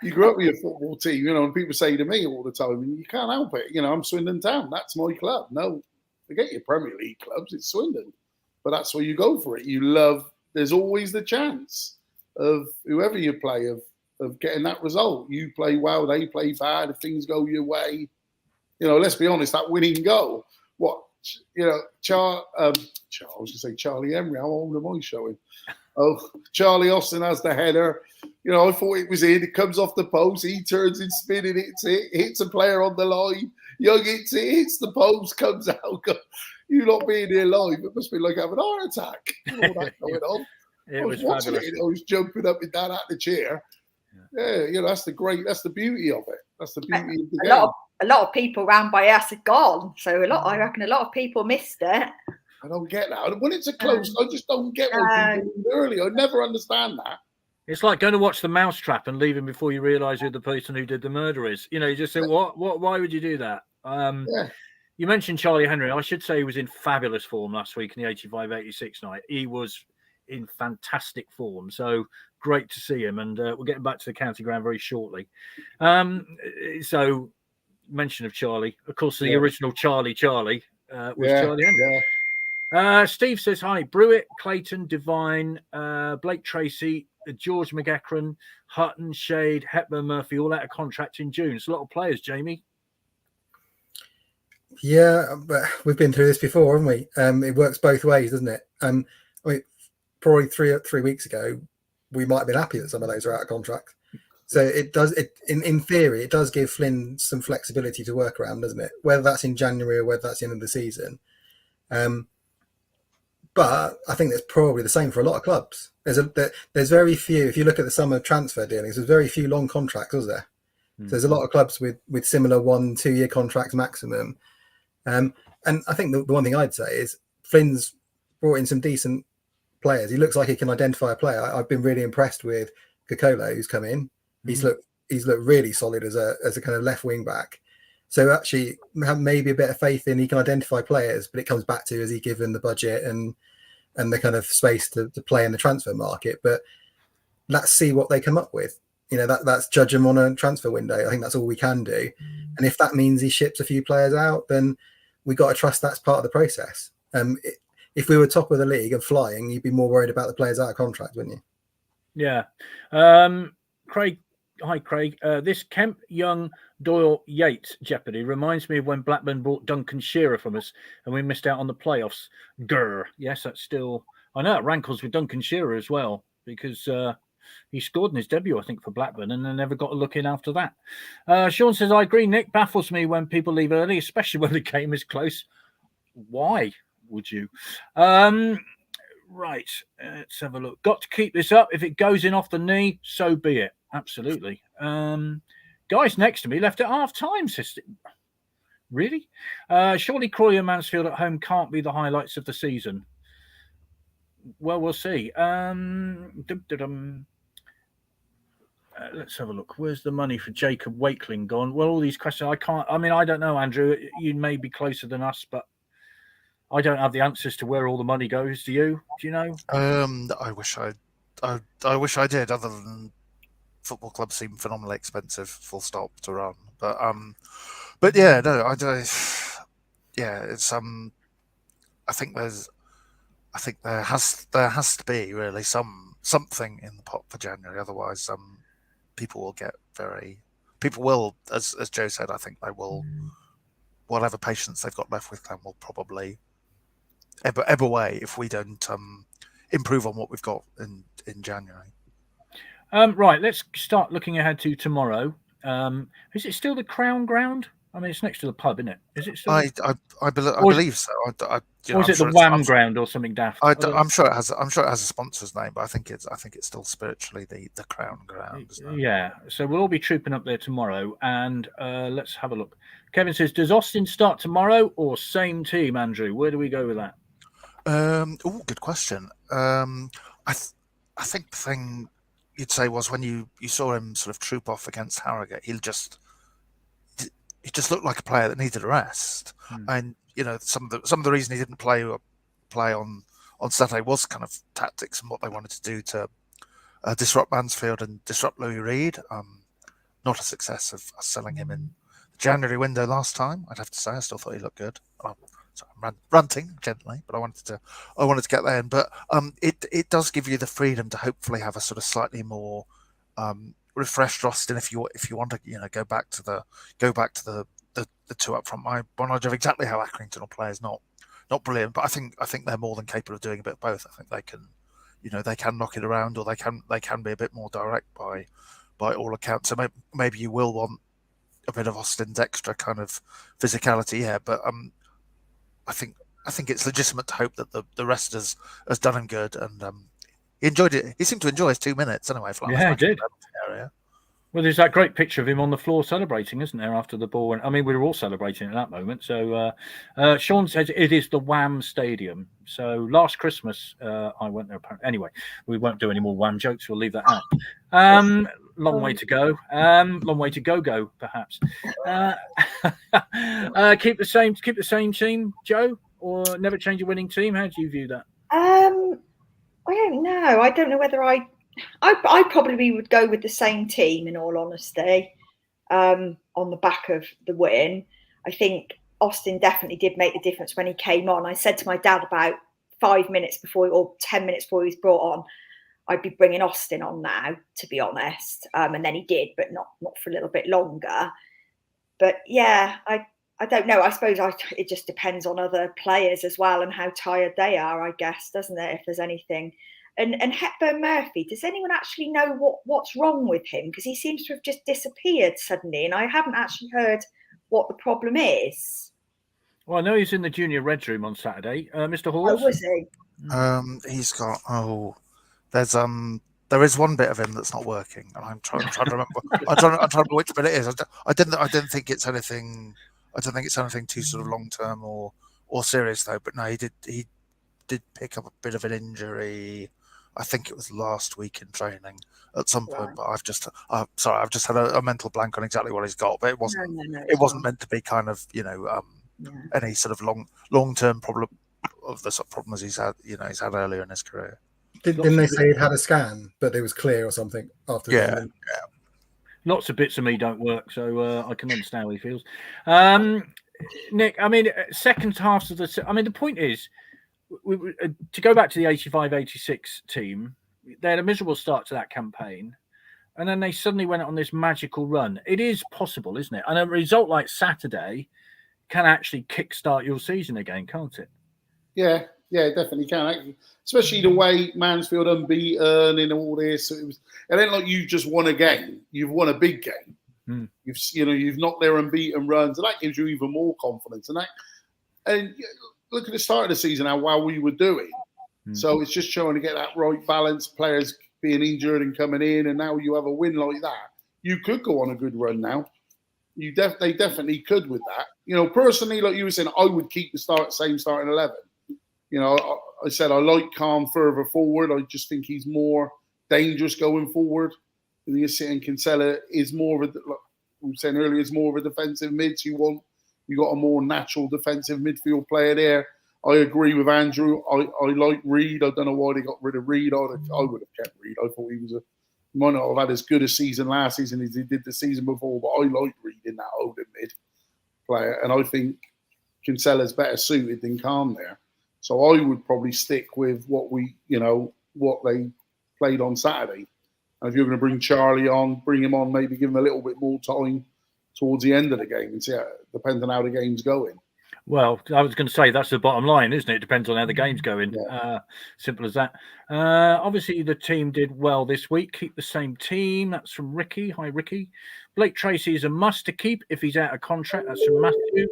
You grew up with your football team, and people say to me all the time, and you can't help it. I'm Swindon Town. That's my club. No, forget your Premier League clubs. It's Swindon. But that's where you go for it. You love, there's always the chance of whoever you play of getting that result. You play well, they play bad. If things go your way, let's be honest, that winning goal. What, I was going to say Charlie Emery. How old am I showing? Oh, Charlie Austin has the header. I thought it was in. It comes off the post. He turns and spinning, hits a player on the line. Young hits it, hits the post, comes out. You not being here live, it must be like having a heart attack. All that going on. It I was watching fabulous. it. I was jumping up and down out the chair. Yeah, that's the beauty of it. That's the beauty of the game. A lot of people round by us are gone, so I reckon a lot of people missed it. I don't get that. When it's a close, I just don't get why people leave early. I never understand that. It's like going to watch The Mousetrap and leaving before you realise who the person who did the murder is. You just say, what? Why would you do that? You mentioned Charlie Henry. I should say he was in fabulous form last week in the 85-86 night. He was in fantastic form. So great to see him. And we're getting back to the county ground very shortly. So mention of Charlie. Of course, the original Charlie was Charlie Henry. Steve says, hi, Brewitt, Clayton, Devine, Blake Tracy, George McEachran, Hutton, Shade, Hepburn, Murphy, all out of contract in June. It's a lot of players, Jamie. Yeah, but we've been through this before, haven't we? It works both ways, doesn't it? Probably three weeks ago, we might have been happy that some of those are out of contract. So it does. In theory, it does give Flynn some flexibility to work around, doesn't it? Whether that's in January or whether that's the end of the season. But I think that's probably the same for a lot of clubs. There's very few. If you look at the summer transfer dealings, there's very few long contracts, was there? So there's a lot of clubs with similar 1-2 year contracts maximum. And I think the one thing I'd say is Flynn's brought in some decent players. He looks like he can identify a player. I've been really impressed with Kokolo, who's come in. He's looked really solid as a kind of left wing back. So actually, have maybe a bit of faith in he can identify players, but it comes back to, is he given the budget and the kind of space to play in the transfer market? But let's see what they come up with. That's judge them on a transfer window. I think that's all we can do. And if that means he ships a few players out, then we got to trust that's part of the process. If we were top of the league and flying, you'd be more worried about the players out of contract, wouldn't you? Yeah. Craig. Hi, Craig. This Kemp, Young, Doyle, Yates jeopardy reminds me of when Blackburn bought Duncan Shearer from us and we missed out on the playoffs. Grr. Yes, that's still... I know it rankles with Duncan Shearer as well because he scored in his debut, I think, for Blackburn and then never got a look in after that. Sean says, I agree, Nick. Baffles me when people leave early, especially when the game is close. Why would you? Right. Let's have a look. Got to keep this up. If it goes in off the knee, so be it. Absolutely. Guys next to me left at half time, sister. Really? Surely Crawley and Mansfield at home can't be the highlights of the season. Well, we'll see. Let's have a look. Where's the money for Jacob Wakeling gone? Well, all these questions, I don't know, Andrew. You may be closer than us, but I don't have the answers to where all the money goes. Do you? Do you know? I wish I did. Other than football clubs seem phenomenally expensive, full stop, to run. But yeah, no, yeah, it's I think there has to be really something in the pot for January. Otherwise, people will, as Joe said, I think they will, whatever patience they've got left with them will probably ebb away if we don't improve on what we've got in January. Right, let's start looking ahead to tomorrow. Is it still the Crown Ground? I mean, it's next to the pub, isn't it? Is it still? I believe so. Or is it the Wham Ground or something daft? I'm sure it has. I'm sure it has a sponsor's name, but I think it's still spiritually the Crown Ground. Yeah. So we'll all be trooping up there tomorrow, and let's have a look. Kevin says, "Does Austin start tomorrow or same team?" Andrew, where do we go with that? Good question. I think the thing you'd say was when you saw him sort of troop off against Harrogate, he just looked like a player that needed a rest. And some of the reason he didn't play on Saturday was kind of tactics and what they wanted to do to disrupt Mansfield and disrupt Louis Reed. Not a success of us selling him in the January window last time. I'd have to say, I still thought he looked good. Sorry, I'm ranting gently, but I wanted to get there in. But it does give you the freedom to hopefully have a sort of slightly more refreshed Austin if you want to go back to the two up front. My knowledge of exactly how Accrington will play is not brilliant, but I think they're more than capable of doing a bit of both. I think they can, they can knock it around, or they can be a bit more direct by all accounts. So maybe you will want a bit of Austin's extra kind of physicality, yeah. But I think it's legitimate to hope that the rest has done him good, and he enjoyed it. He seemed to enjoy his 2 minutes anyway. Yeah, he did. Area. Well, there's that great picture of him on the floor celebrating, isn't there, after the ball? And I mean, we were all celebrating at that moment. So Sean says it is the Wham Stadium. So last Christmas, I went there. Anyway, we won't do any more Wham jokes. We'll leave that out. Long way to go. Long way to go, perhaps. Keep the same team, Joe, or never change a winning team. How do you view that? I don't know. I don't know whether I probably would go with the same team, in all honesty, on the back of the win. I think Austin definitely did make the difference when he came on. I said to my dad about 5 minutes before, or 10 minutes before he was brought on, I'd be bringing Austin on now, to be honest. And then he did, but not for a little bit longer. But yeah, I don't know. I suppose it just depends on other players as well and how tired they are, I guess, doesn't it? If there's anything. And Hepburn Murphy, does anyone actually know what's wrong with him? Because he seems to have just disappeared suddenly, and I haven't actually heard what the problem is. Well, I know he's in the junior Reds room on Saturday. Mr. Hawes? Oh, was he? He's got there is one bit of him that's not working, and I'm trying to remember. I'm trying to remember which bit it is. I didn't think it's anything. I don't think it's anything too sort of long term or serious though. But no, he did pick up a bit of an injury. I think it was last week in training at some point, but I've just had a mental blank on exactly what he's got. But it wasn't meant to be kind of any sort of long term problem of the sort of problems he's had earlier in his career. Didn't they say he'd had a scan, but it was clear or something after? Yeah. Lots of bits of me don't work, so I can understand how he feels. Nick, I mean, second half of the point is, to go back to the 85-86 team, they had a miserable start to that campaign, and then they suddenly went on this magical run. It is possible, isn't it? And a result like Saturday can actually kickstart your season again, can't it? Yeah, it definitely can. Actually. Especially the way Mansfield unbeaten and all this. It ain't like you just won a game. You've won a big game. You've knocked their unbeaten runs, and that gives you even more confidence. And look at the start of the season, how well we were doing. So it's just trying to get that right balance, players being injured and coming in, and now you have a win like that. You could go on a good run now. They definitely could with that. Personally, like you were saying, I would keep the same starting 11. I said I like Calm further forward. I just think he's more dangerous going forward. You're saying Kinsella is more of like we were saying earlier, is more of a defensive mid. So you got a more natural defensive midfield player there. I agree with Andrew. I like Reed. I don't know why they got rid of Reed. I would have kept Reed. I thought he might not have had as good a season last season as he did the season before, but I like Reed in that older mid player. And I think Kinsella's better suited than Calm there. So I would probably stick with what they played on Saturday. And if you're going to bring Charlie on, bring him on, maybe give him a little bit more time towards the end of the game and see depends on how the game's going. Well, I was going to say that's the bottom line, isn't it? It depends on how the game's going. Yeah. Simple as that. Obviously, the team did well this week. Keep the same team. That's from Ricky. Hi, Ricky. Blake Tracy is a must to keep if he's out of contract. That's from Matthew.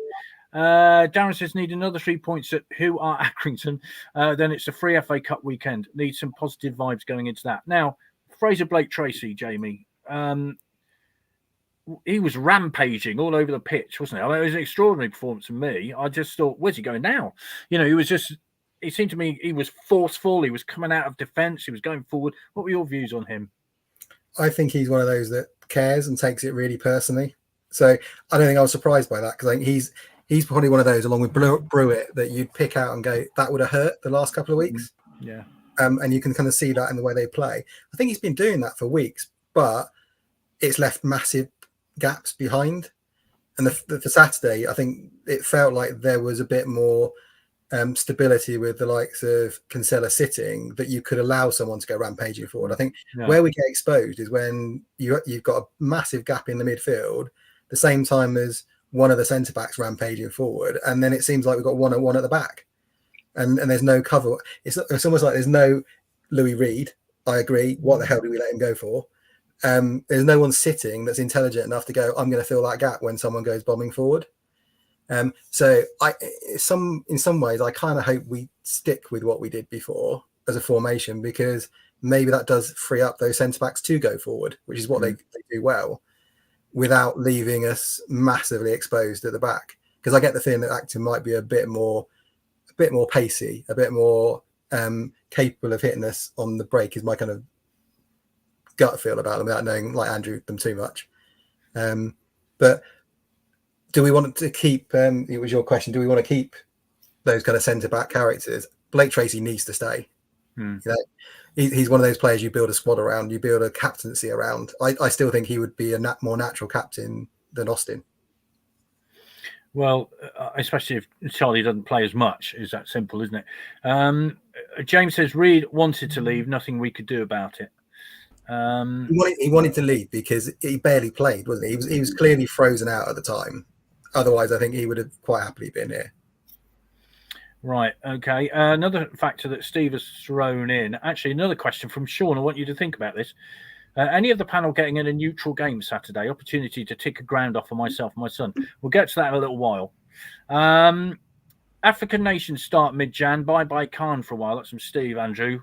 Darren says need another 3 points at who are Accrington. Then it's a free FA Cup weekend. Need some positive vibes going into that. Now, Fraser Blake Tracy, Jamie. He was rampaging all over the pitch, wasn't he? I mean, it was an extraordinary performance from me. I just thought, where's he going now? It seemed to me he was forceful. He was coming out of defence. He was going forward. What were your views on him? I think he's one of those that cares and takes it really personally. So I don't think I was surprised by that because I think he's probably one of those, along with Brewitt, that you'd pick out and go, that would have hurt the last couple of weeks. Yeah. And you can kind of see that in the way they play. I think he's been doing that for weeks, but it's left massive gaps behind. And for Saturday, I think it felt like there was a bit more stability with the likes of Kinsella sitting, that you could allow someone to go rampaging forward. I think where we get exposed is when you've got a massive gap in the midfield, the same time as one of the centre backs rampaging forward, and then it seems like we've got 1-on-1 at the back, and there's no cover. It's almost like there's no Louis Reed. I agree. What the hell do we let him go for? There's no one sitting that's intelligent enough to go, I'm going to fill that gap when someone goes bombing forward. So in some ways, I kind of hope we stick with what we did before as a formation, because maybe that does free up those centre backs to go forward, which is what they do well, without leaving us massively exposed at the back. Because I get the feeling that Acton might be a bit more pacey, a bit more capable of hitting us on the break, is my kind of gut feel about them, without knowing, like Andrew, them too much. But do we want to keep, it was your question, do we want to keep those kind of centre-back characters? Blake Tracy needs to stay. You know, he's one of those players you build a squad around, you build a captaincy around. I still think he would be a more natural captain than Austin. Well, especially if Charlie doesn't play as much. Is that simple, isn't it? James says, Reed wanted to leave, nothing we could do about it. He wanted to leave because he barely played, wasn't he? He was clearly frozen out at the time. Otherwise, I think he would have quite happily been here. Right. Okay. Another factor that Steve has thrown in. Actually, another question from Sean. I want you to think about this. Any of the panel getting in a neutral game Saturday? Opportunity to tick a ground off for myself and my son. We'll get to that in a little while. African nations start mid-Jan. Bye Khan for a while. That's from Steve. Andrew.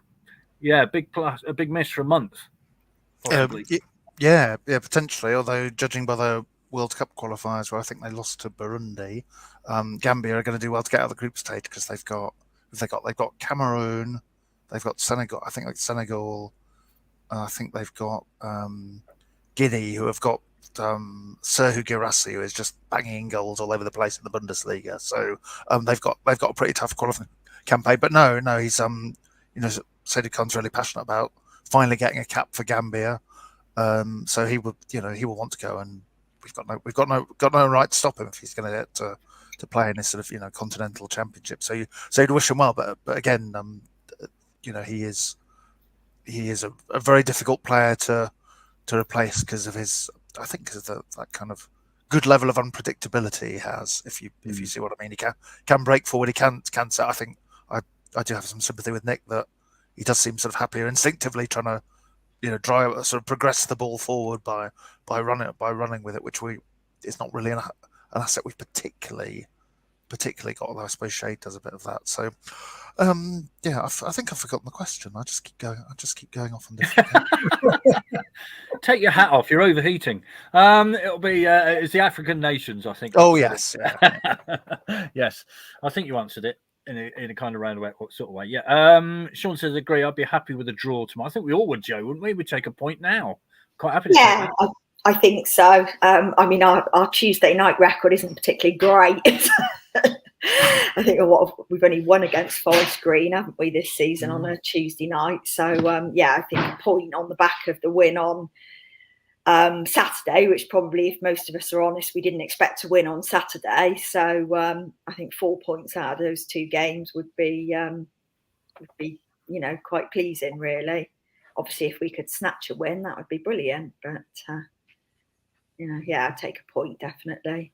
Yeah, a big miss for a month. Possibly. Yeah, potentially. Although judging by the World Cup qualifiers, where I think they lost to Burundi, Gambia are going to do well to get out of the group stage, because they've got Cameroon, they've got Senegal. I think Senegal. I think they've got Guinea, who have got Serhou Guirassy, who is just banging goals all over the place in the Bundesliga. So they've got a pretty tough qualifying campaign. But no, he's Seydou Khan's really passionate about finally getting a cap for Gambia. So he will want to go, and we've got no right to stop him if he's going to get to play in this sort of continental championship. So you'd wish him well, but again, he is a very difficult player to replace because of that kind of good level of unpredictability he has. If you see what I mean, he can break forward, he can set. I think I do have some sympathy with Nick that he does seem sort of happier instinctively trying to progress the ball forward by running with it, which is not really an asset we've particularly got, although I suppose Shade does a bit of that. So I think I've forgotten the question. I just keep going off on different Take your hat off, you're overheating. It'll be it's the African nations, I think. Oh yes. Yes, I think you answered it in a kind of roundabout sort of way. Yeah. Sean says, agree, I'd be happy with a draw tomorrow. I think we all would, Joe, wouldn't we? We'd take a point now. Quite happy to take that. I think so. I mean, our Tuesday night record isn't particularly great. I think we've only won against Forest Green, haven't we, this season on a Tuesday night? So I think a point on the back of the win on Saturday, which probably, if most of us are honest, we didn't expect to win on Saturday. So I think 4 points out of those two games would be quite pleasing, really. Obviously, if we could snatch a win, that would be brilliant. But I'd take a point, definitely.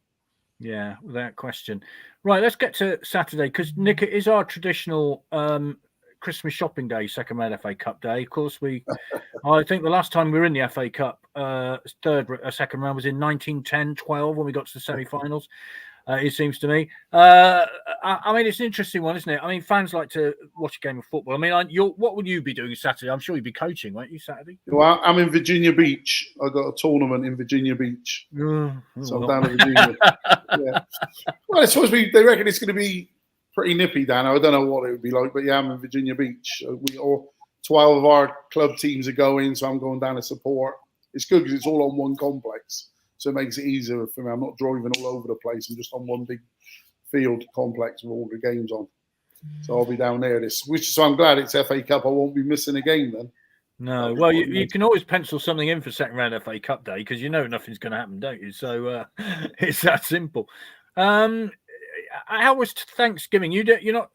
Yeah, without question. Right, let's get to Saturday, because Nick, it is our traditional Christmas shopping day, second round FA Cup day. Of course, I think the last time we were in the FA Cup second round was in 1910-12 when we got to the semi-finals. It seems to me. I mean, it's an interesting one, isn't it? I mean, fans like to watch a game of football. I mean, what would you be doing Saturday? I'm sure you'd be coaching, won't you, Saturday? Well, I'm in Virginia Beach. I got a tournament in Virginia Beach, so I'm down in Virginia. Yeah. Well, it's supposed to be. They reckon it's going to be pretty nippy, Dan. I don't know what it would be like, but yeah, I'm in Virginia Beach. 12 of our club teams are going, so I'm going down to support. It's good because it's all on one complex. So it makes it easier for me. I'm not driving all over the place. I'm just on one big field complex with all the games on. So I'll be down there so I'm glad it's FA Cup. I won't be missing a game then. No, well, you can always pencil something in for second round FA Cup day because you know nothing's going to happen, don't you? So it's that simple. How was Thanksgiving? You're not.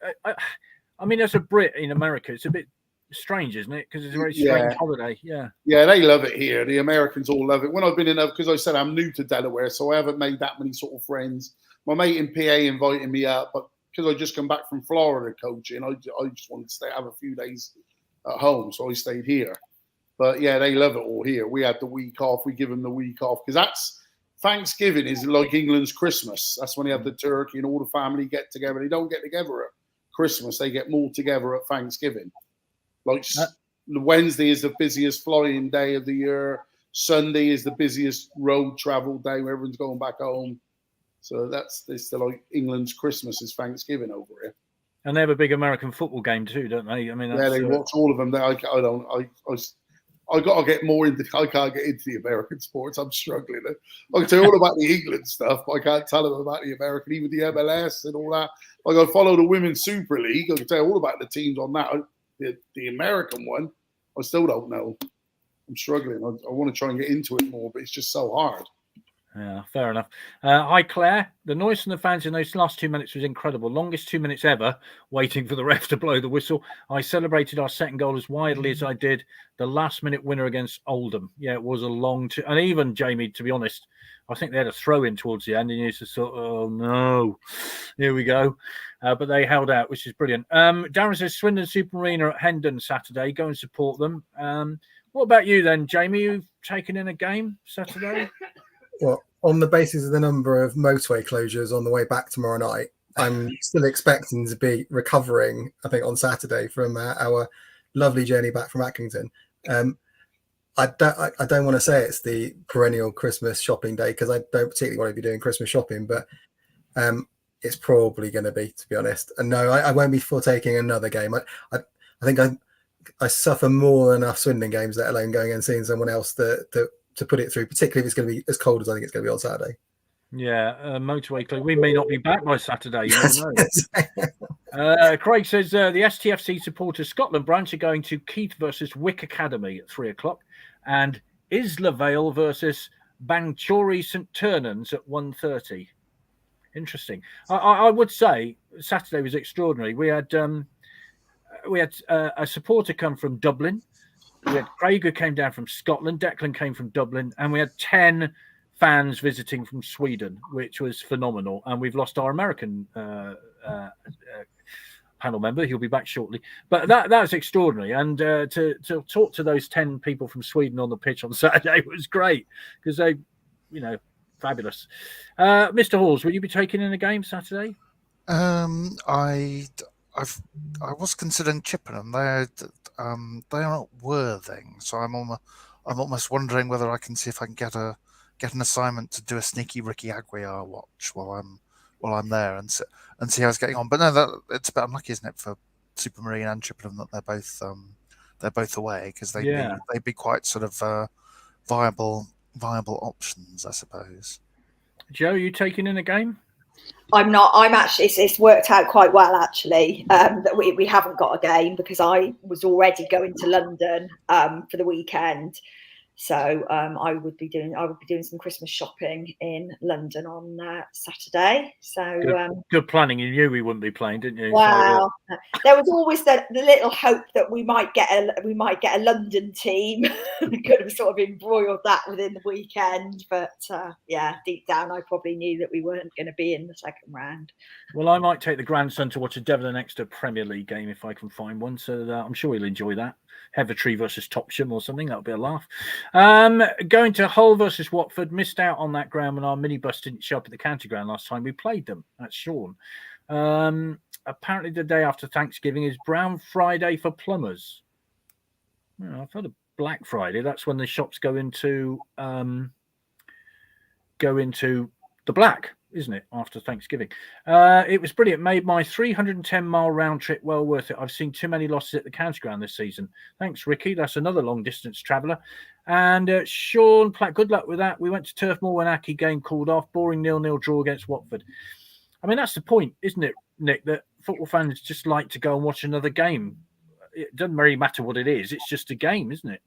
I mean, as a Brit in America, it's a bit strange, isn't it? Because it's a very strange holiday. Yeah. Yeah, they love it here. The Americans all love it. When I've been in, because I said I'm new to Delaware, so I haven't made that many sort of friends. My mate in PA invited me up, but because I just come back from Florida coaching, I just wanted to have a few days at home, so I stayed here. But yeah, they love it all here. We had the week off. We give them the week off because that's Thanksgiving is like England's Christmas. That's when they have the turkey and all the family get together. They don't get together at Christmas. They get more together at Thanksgiving. Like Wednesday is the busiest flying day of the year. Sunday is the busiest road travel day where everyone's going back home. So it's like England's Christmas is Thanksgiving over here. And they have a big American football game too, don't they? I mean, yeah, they watch all of them. I got to get more into. I can't get into the American sports. I'm struggling. I can tell you all about the England stuff, but I can't tell them about the American, even the MLS and all that. Like I follow the Women's Super League. I can tell you all about the teams on that. The American one, I still don't know. I'm struggling. I want to try and get into it more, but it's just so hard. Yeah, fair enough. Hi, Claire. The noise from the fans in those last 2 minutes was incredible. Longest 2 minutes ever, waiting for the ref to blow the whistle. I celebrated our second goal as widely as I did the last-minute winner against Oldham. Yeah, it was a long... and even, Jamie, to be honest, I think they had a throw-in towards the end, and you just thought, oh, no, here we go. But they held out, which is brilliant. Darren says, Swindon Supermarine at Hendon Saturday. Go and support them. What about you then, Jamie? You've taken in a game Saturday? Well, on the basis of the number of motorway closures on the way back tomorrow night, I'm still expecting to be recovering, I think, on Saturday from our lovely journey back from Accrington. I don't want to say it's the perennial Christmas shopping day because I don't particularly want to be doing Christmas shopping, but it's probably going to be honest. And no, I won't be foretaking another game. I think I suffer more than enough Swindon games, let alone going and seeing someone else to put it through, particularly if it's going to be as cold as I think it's going to be on Saturday. Yeah, motorway closure. We may not be back by Saturday. You never know. Craig says the STFC supporters Scotland branch are going to Keith versus Wick Academy at 3:00 and Isla Vale versus Bangchori St Turnans at 1:30. Interesting. I would say Saturday was extraordinary. We had a supporter come from Dublin. We had Craig who came down from Scotland. Declan came from Dublin, and we had 10 fans visiting from Sweden, which was phenomenal. And we've lost our American panel member. He'll be back shortly. But that's extraordinary. And to talk to those 10 people from Sweden on the pitch on Saturday was great because they, fabulous. Mr. Halls, will you be taking in a game Saturday? I was considering Chippenham. They are not Worthing, so I'm almost wondering whether I can see if I can get an assignment to do a sneaky Ricky Aguiar watch while I'm there and see how it's getting on. But no, it's a bit unlucky, isn't it, for Supermarine and Chippenham that they're both away because they'd be quite sort of viable options, I suppose. Joe, are you taking in a game? I'm not. I'm actually. It's worked out quite well actually that we haven't got a game because I was already going to London for the weekend, so I would be doing some Christmas shopping in London on Saturday. So good planning. You knew we wouldn't be playing, didn't you? Wow. So, there was always the little hope that we might get a London team. We could have sort of embroiled that within the weekend, but deep down I probably knew that we weren't going to be in the second round. Well, I might take the grandson to watch a Devon and Exeter Premier League game if I can find one, so I'm sure he'll enjoy that. Hevertree versus Topsham or something, that'll be a laugh. Going to Hull versus Watford, missed out on that ground when our minibus didn't show up at the county ground last time we played them. That's Sean. Apparently the day after Thanksgiving is Brown Friday for plumbers. I've heard of Black Friday. That's when the shops go into the black, isn't it, after Thanksgiving? It was brilliant. Made my 310-mile round trip well worth it. I've seen too many losses at the county ground this season. Thanks, Ricky. That's another long-distance traveller. And Sean Platt, good luck with that. We went to Turf Moor when Aki game called off. Boring 0-0 draw against Watford. I mean, that's the point, isn't it, Nick? That football fans just like to go and watch another game. It doesn't really matter what it is. It's just a game, isn't it?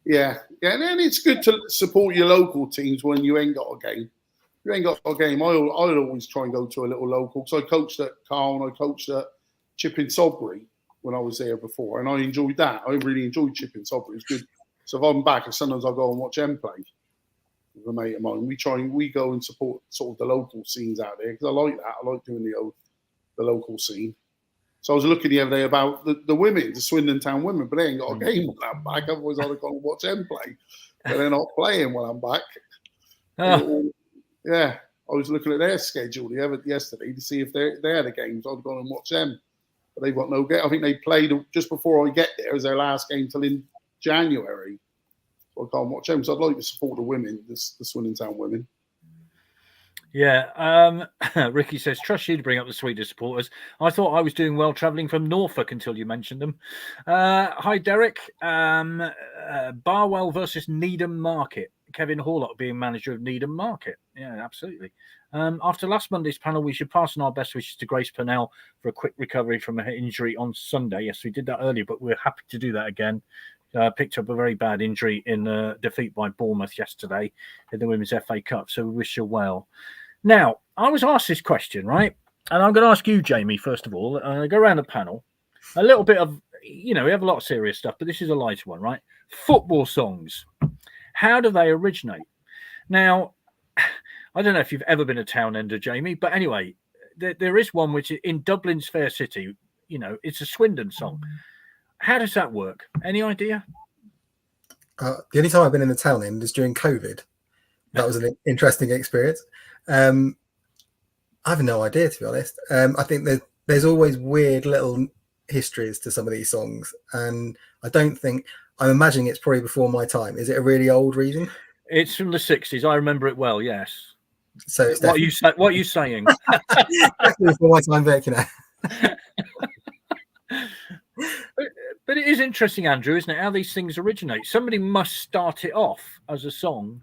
Yeah, and then it's good to support your local teams when you ain't got a game. You ain't got a game. I'd always try and go to a little local. So I coached at Carl, I coached at Chipping Sodbury when I was there before, and I enjoyed that. I really enjoyed Chipping Sodbury. It's good. So if I'm back, sometimes I'll go and watch them play with a mate of mine. We go and support sort of the local scenes out there because I like that. I like doing the local scene. So I was looking the other day about the women, the Swindon Town women, but they ain't got a game when I'm back. Otherwise, I'd have gone and watch them play. But they're not playing when I'm back. Oh. Yeah, I was looking at their schedule yesterday to see if they had a game. So I'd gone and watched them. But they've got no game. I think they played just before I get there as their last game till in January. So I can't watch them. So I'd like to support the women, the Swindon Town women. Yeah. Ricky says, trust you to bring up the Swedish supporters. I thought I was doing well travelling from Norfolk until you mentioned them. Hi, Derek. Barwell versus Needham Market. Kevin Horlock being manager of Needham Market. Yeah, absolutely. After last Monday's panel, we should pass on our best wishes to Grace Purnell for a quick recovery from her injury on Sunday. Yes, we did that earlier, but we're happy to do that again. Picked up a very bad injury in a defeat by Bournemouth yesterday in the Women's FA Cup, so we wish her well. Now, I was asked this question, right? And I'm going to ask you, Jamie, first of all. I'm going to go around the panel. A little bit of, we have a lot of serious stuff, but this is a lighter one, right? Football songs. How do they originate? Now, I don't know if you've ever been a townender, Jamie, but anyway, there is one which in Dublin's Fair City, it's a Swindon song. How does that work? Any idea? The only time I've been in the town end is during COVID. That was an interesting experience. I have no idea, to be honest. I think there's always weird little histories to some of these songs, and I'm imagining it's probably before my time. Is it a really old region? It's from the 60s. I remember it well, yes. So it's what are you saying? Definitely before my time back, But it is interesting, Andrew, isn't it? How these things originate. Somebody must start it off as a song.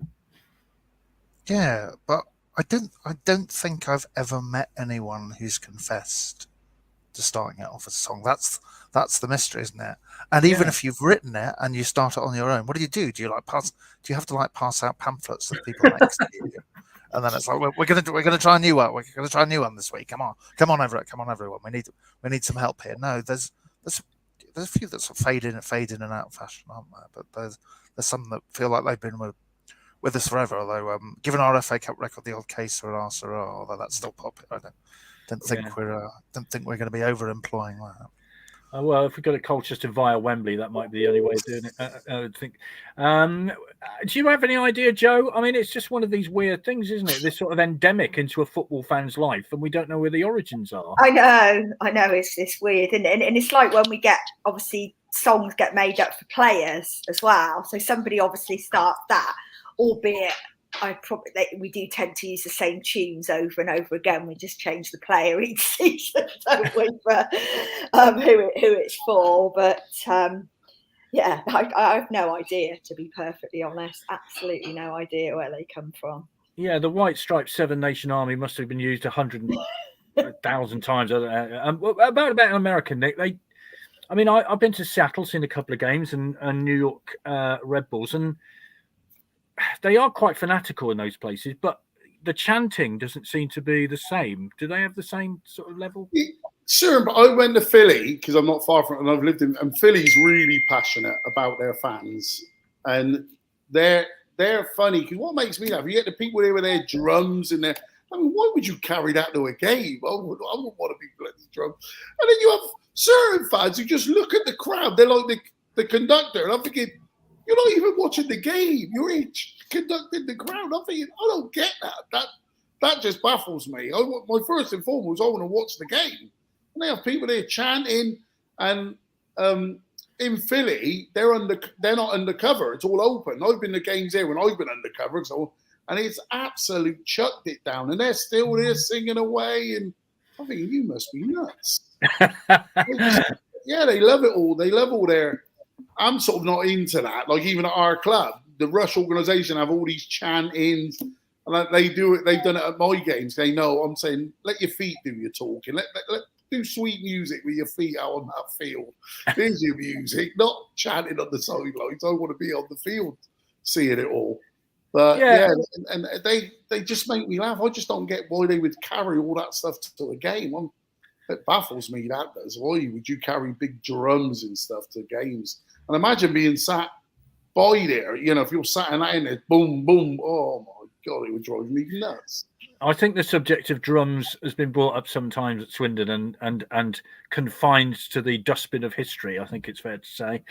Yeah, but I don't think I've ever met anyone who's confessed to starting it off as a song. That's the mystery, isn't it? And even if you've written it and you start it on your own, what do you do? Do you have to pass out pamphlets to the people next to you? And then it's like, we're gonna try a new one. We're gonna try a new one this week. Come on, everyone. We need some help here. No, there's a few that sort of fade in and out of fashion, aren't there? But there's some that feel like they've been with us forever. Although, given our FA Cup record, the old case or although that's still popular, I don't think we're going to be over employing that. Well, if we got a Colchester via Wembley, that might be the only way of doing it. I would think. Do you have any idea, Joe? I mean, it's just one of these weird things, isn't it? This sort of endemic into a football fan's life, and we don't know where the origins are. I know. It's weird, and it's like when we get, obviously, songs get made up for players as well. So somebody obviously starts that, albeit we do tend to use the same tunes over and over again. We just change the player each season, don't we, for who it's for. But I have no idea, to be perfectly honest. Absolutely no idea where they come from. Yeah, the White Striped Seven Nation Army must have been used 100,000 times. About American, Nick. I've been to Seattle, seen a couple of games, and New York Red Bulls, and they are quite fanatical in those places, but the chanting doesn't seem to be the same. Do they have the same sort of level? Sure, but I went to Philly because I'm not far from it, and I've lived in. And Philly's really passionate about their fans, and they're funny. Because what makes me laugh, you get the people there with their drums and their. I mean, why would you carry that to a game? I wouldn't want to be playing drums. And then you have certain fans who just look at the crowd. They're like the conductor, and I'm thinking, you're not even watching the game. You're conducting the crowd. I'm thinking, I don't get that. That just baffles me. My first and foremost, I want to watch the game. And they have people there chanting, and in Philly, they're not undercover. It's all open. I've been to games there when I've been undercover, and it's absolute chucked it down, and they're still there singing away. And I'm thinking, you must be nuts. Yeah, they love it all. They love all their. I'm sort of not into that. Like even at our club, the Rush organisation have all these chantings, And they do it. They've done it at my games. They know I'm saying, let your feet do your talking. Let do sweet music with your feet out on that field. There's your music, not chanting on the sidelines. I want to be on the field seeing it all. But yeah, and they just make me laugh. I just don't get why they would carry all that stuff to a game. It baffles me, that does. Why would you carry big drums and stuff to games? And imagine being sat by there, if you're sat in there, boom, boom, oh my God, it would drive me nuts. I think the subject of drums has been brought up sometimes at Swindon and confined to the dustbin of history, I think it's fair to say.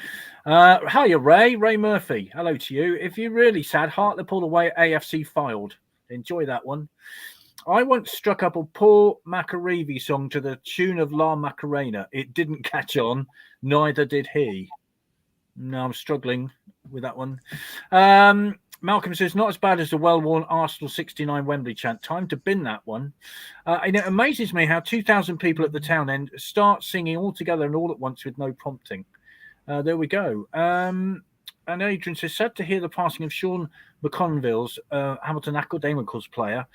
Hiya, Ray Murphy. Hello to you. If you're really sad, Hartlepool away at AFC filed. Enjoy that one. I once struck up a Paul McAreevy song to the tune of La Macarena. It didn't catch on, neither did he. No, I'm struggling with that one. Malcolm says, not as bad as the well-worn Arsenal 69 Wembley chant. Time to bin that one. And it amazes me how 2,000 people at the town end start singing all together and all at once with no prompting. There we go. And Adrian says, sad to hear the passing of Sean McConville's Hamilton Academicals player.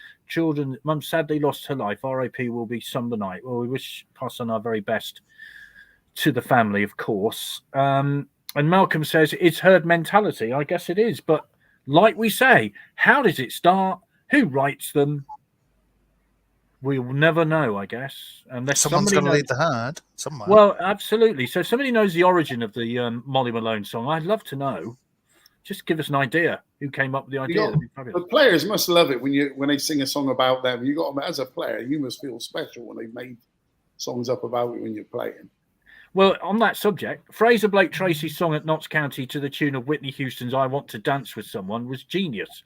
Mum sadly lost her life. RIP will be somber night. Well, we wish pass on our very best to the family, of course. And Malcolm says, it's herd mentality. I guess it is. But like we say, how does it start? Who writes them? We'll never know, I guess. Unless someone's going to lead the herd somewhere. Well, absolutely. So somebody knows the origin of the Molly Malone song. I'd love to know. Just give us an idea who came up with the idea. The players must love it when they sing a song about them. You got them as a player. You must feel special when they've made songs up about it when you're playing. Well, on that subject, Fraser Blake Tracy's song at Notts County to the tune of Whitney Houston's I Want to Dance with Someone was genius.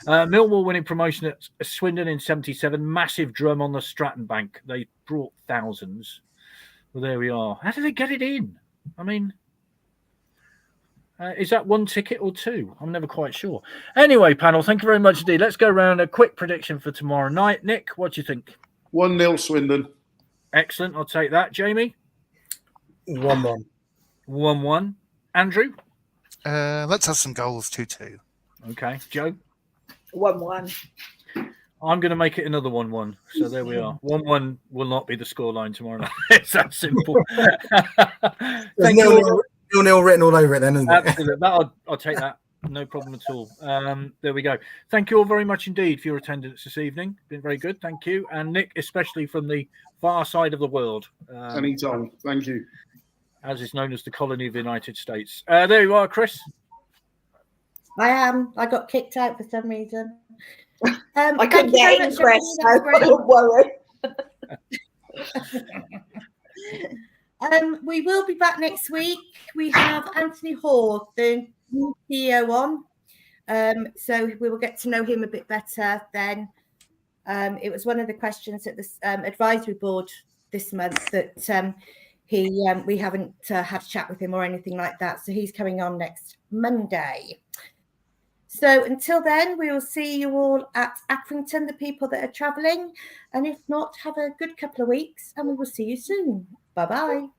Millwall winning promotion at Swindon in 77, massive drum on the Stratton Bank. They brought thousands. Well, there we are. How did they get it in? I mean, is that one ticket or two? I'm never quite sure. Anyway, panel, thank you very much indeed. Let's go around a quick prediction for tomorrow night. Nick, what do you think? 1-0 Swindon. Excellent. I'll take that. Jamie? 1-1. 1-1. Andrew? Let's have some goals, 2-2. Okay. Joe? 1-1. I'm going to make it another 1-1. So there we are. 1-1 will not be the scoreline tomorrow night. It's that simple. There's nil written all over it then, isn't it? Absolutely. I'll take that. No problem at all. There we go. Thank you all very much indeed for your attendance this evening. Been very good. Thank you. And Nick, especially from the far side of the world. Anytime. Thank you. As is known as the colony of the United States. There you are, Chris. I am. I got kicked out for some reason. I couldn't get in, Chris, so don't worry. We will be back next week. We have Anthony Hall, the new CEO, on. So we will get to know him a bit better then. It was one of the questions at the advisory board this month that we haven't had a chat with him or anything like that. So he's coming on next Monday. So until then, we will see you all at Accrington, the people that are travelling. And if not, have a good couple of weeks and we will see you soon. Bye-bye.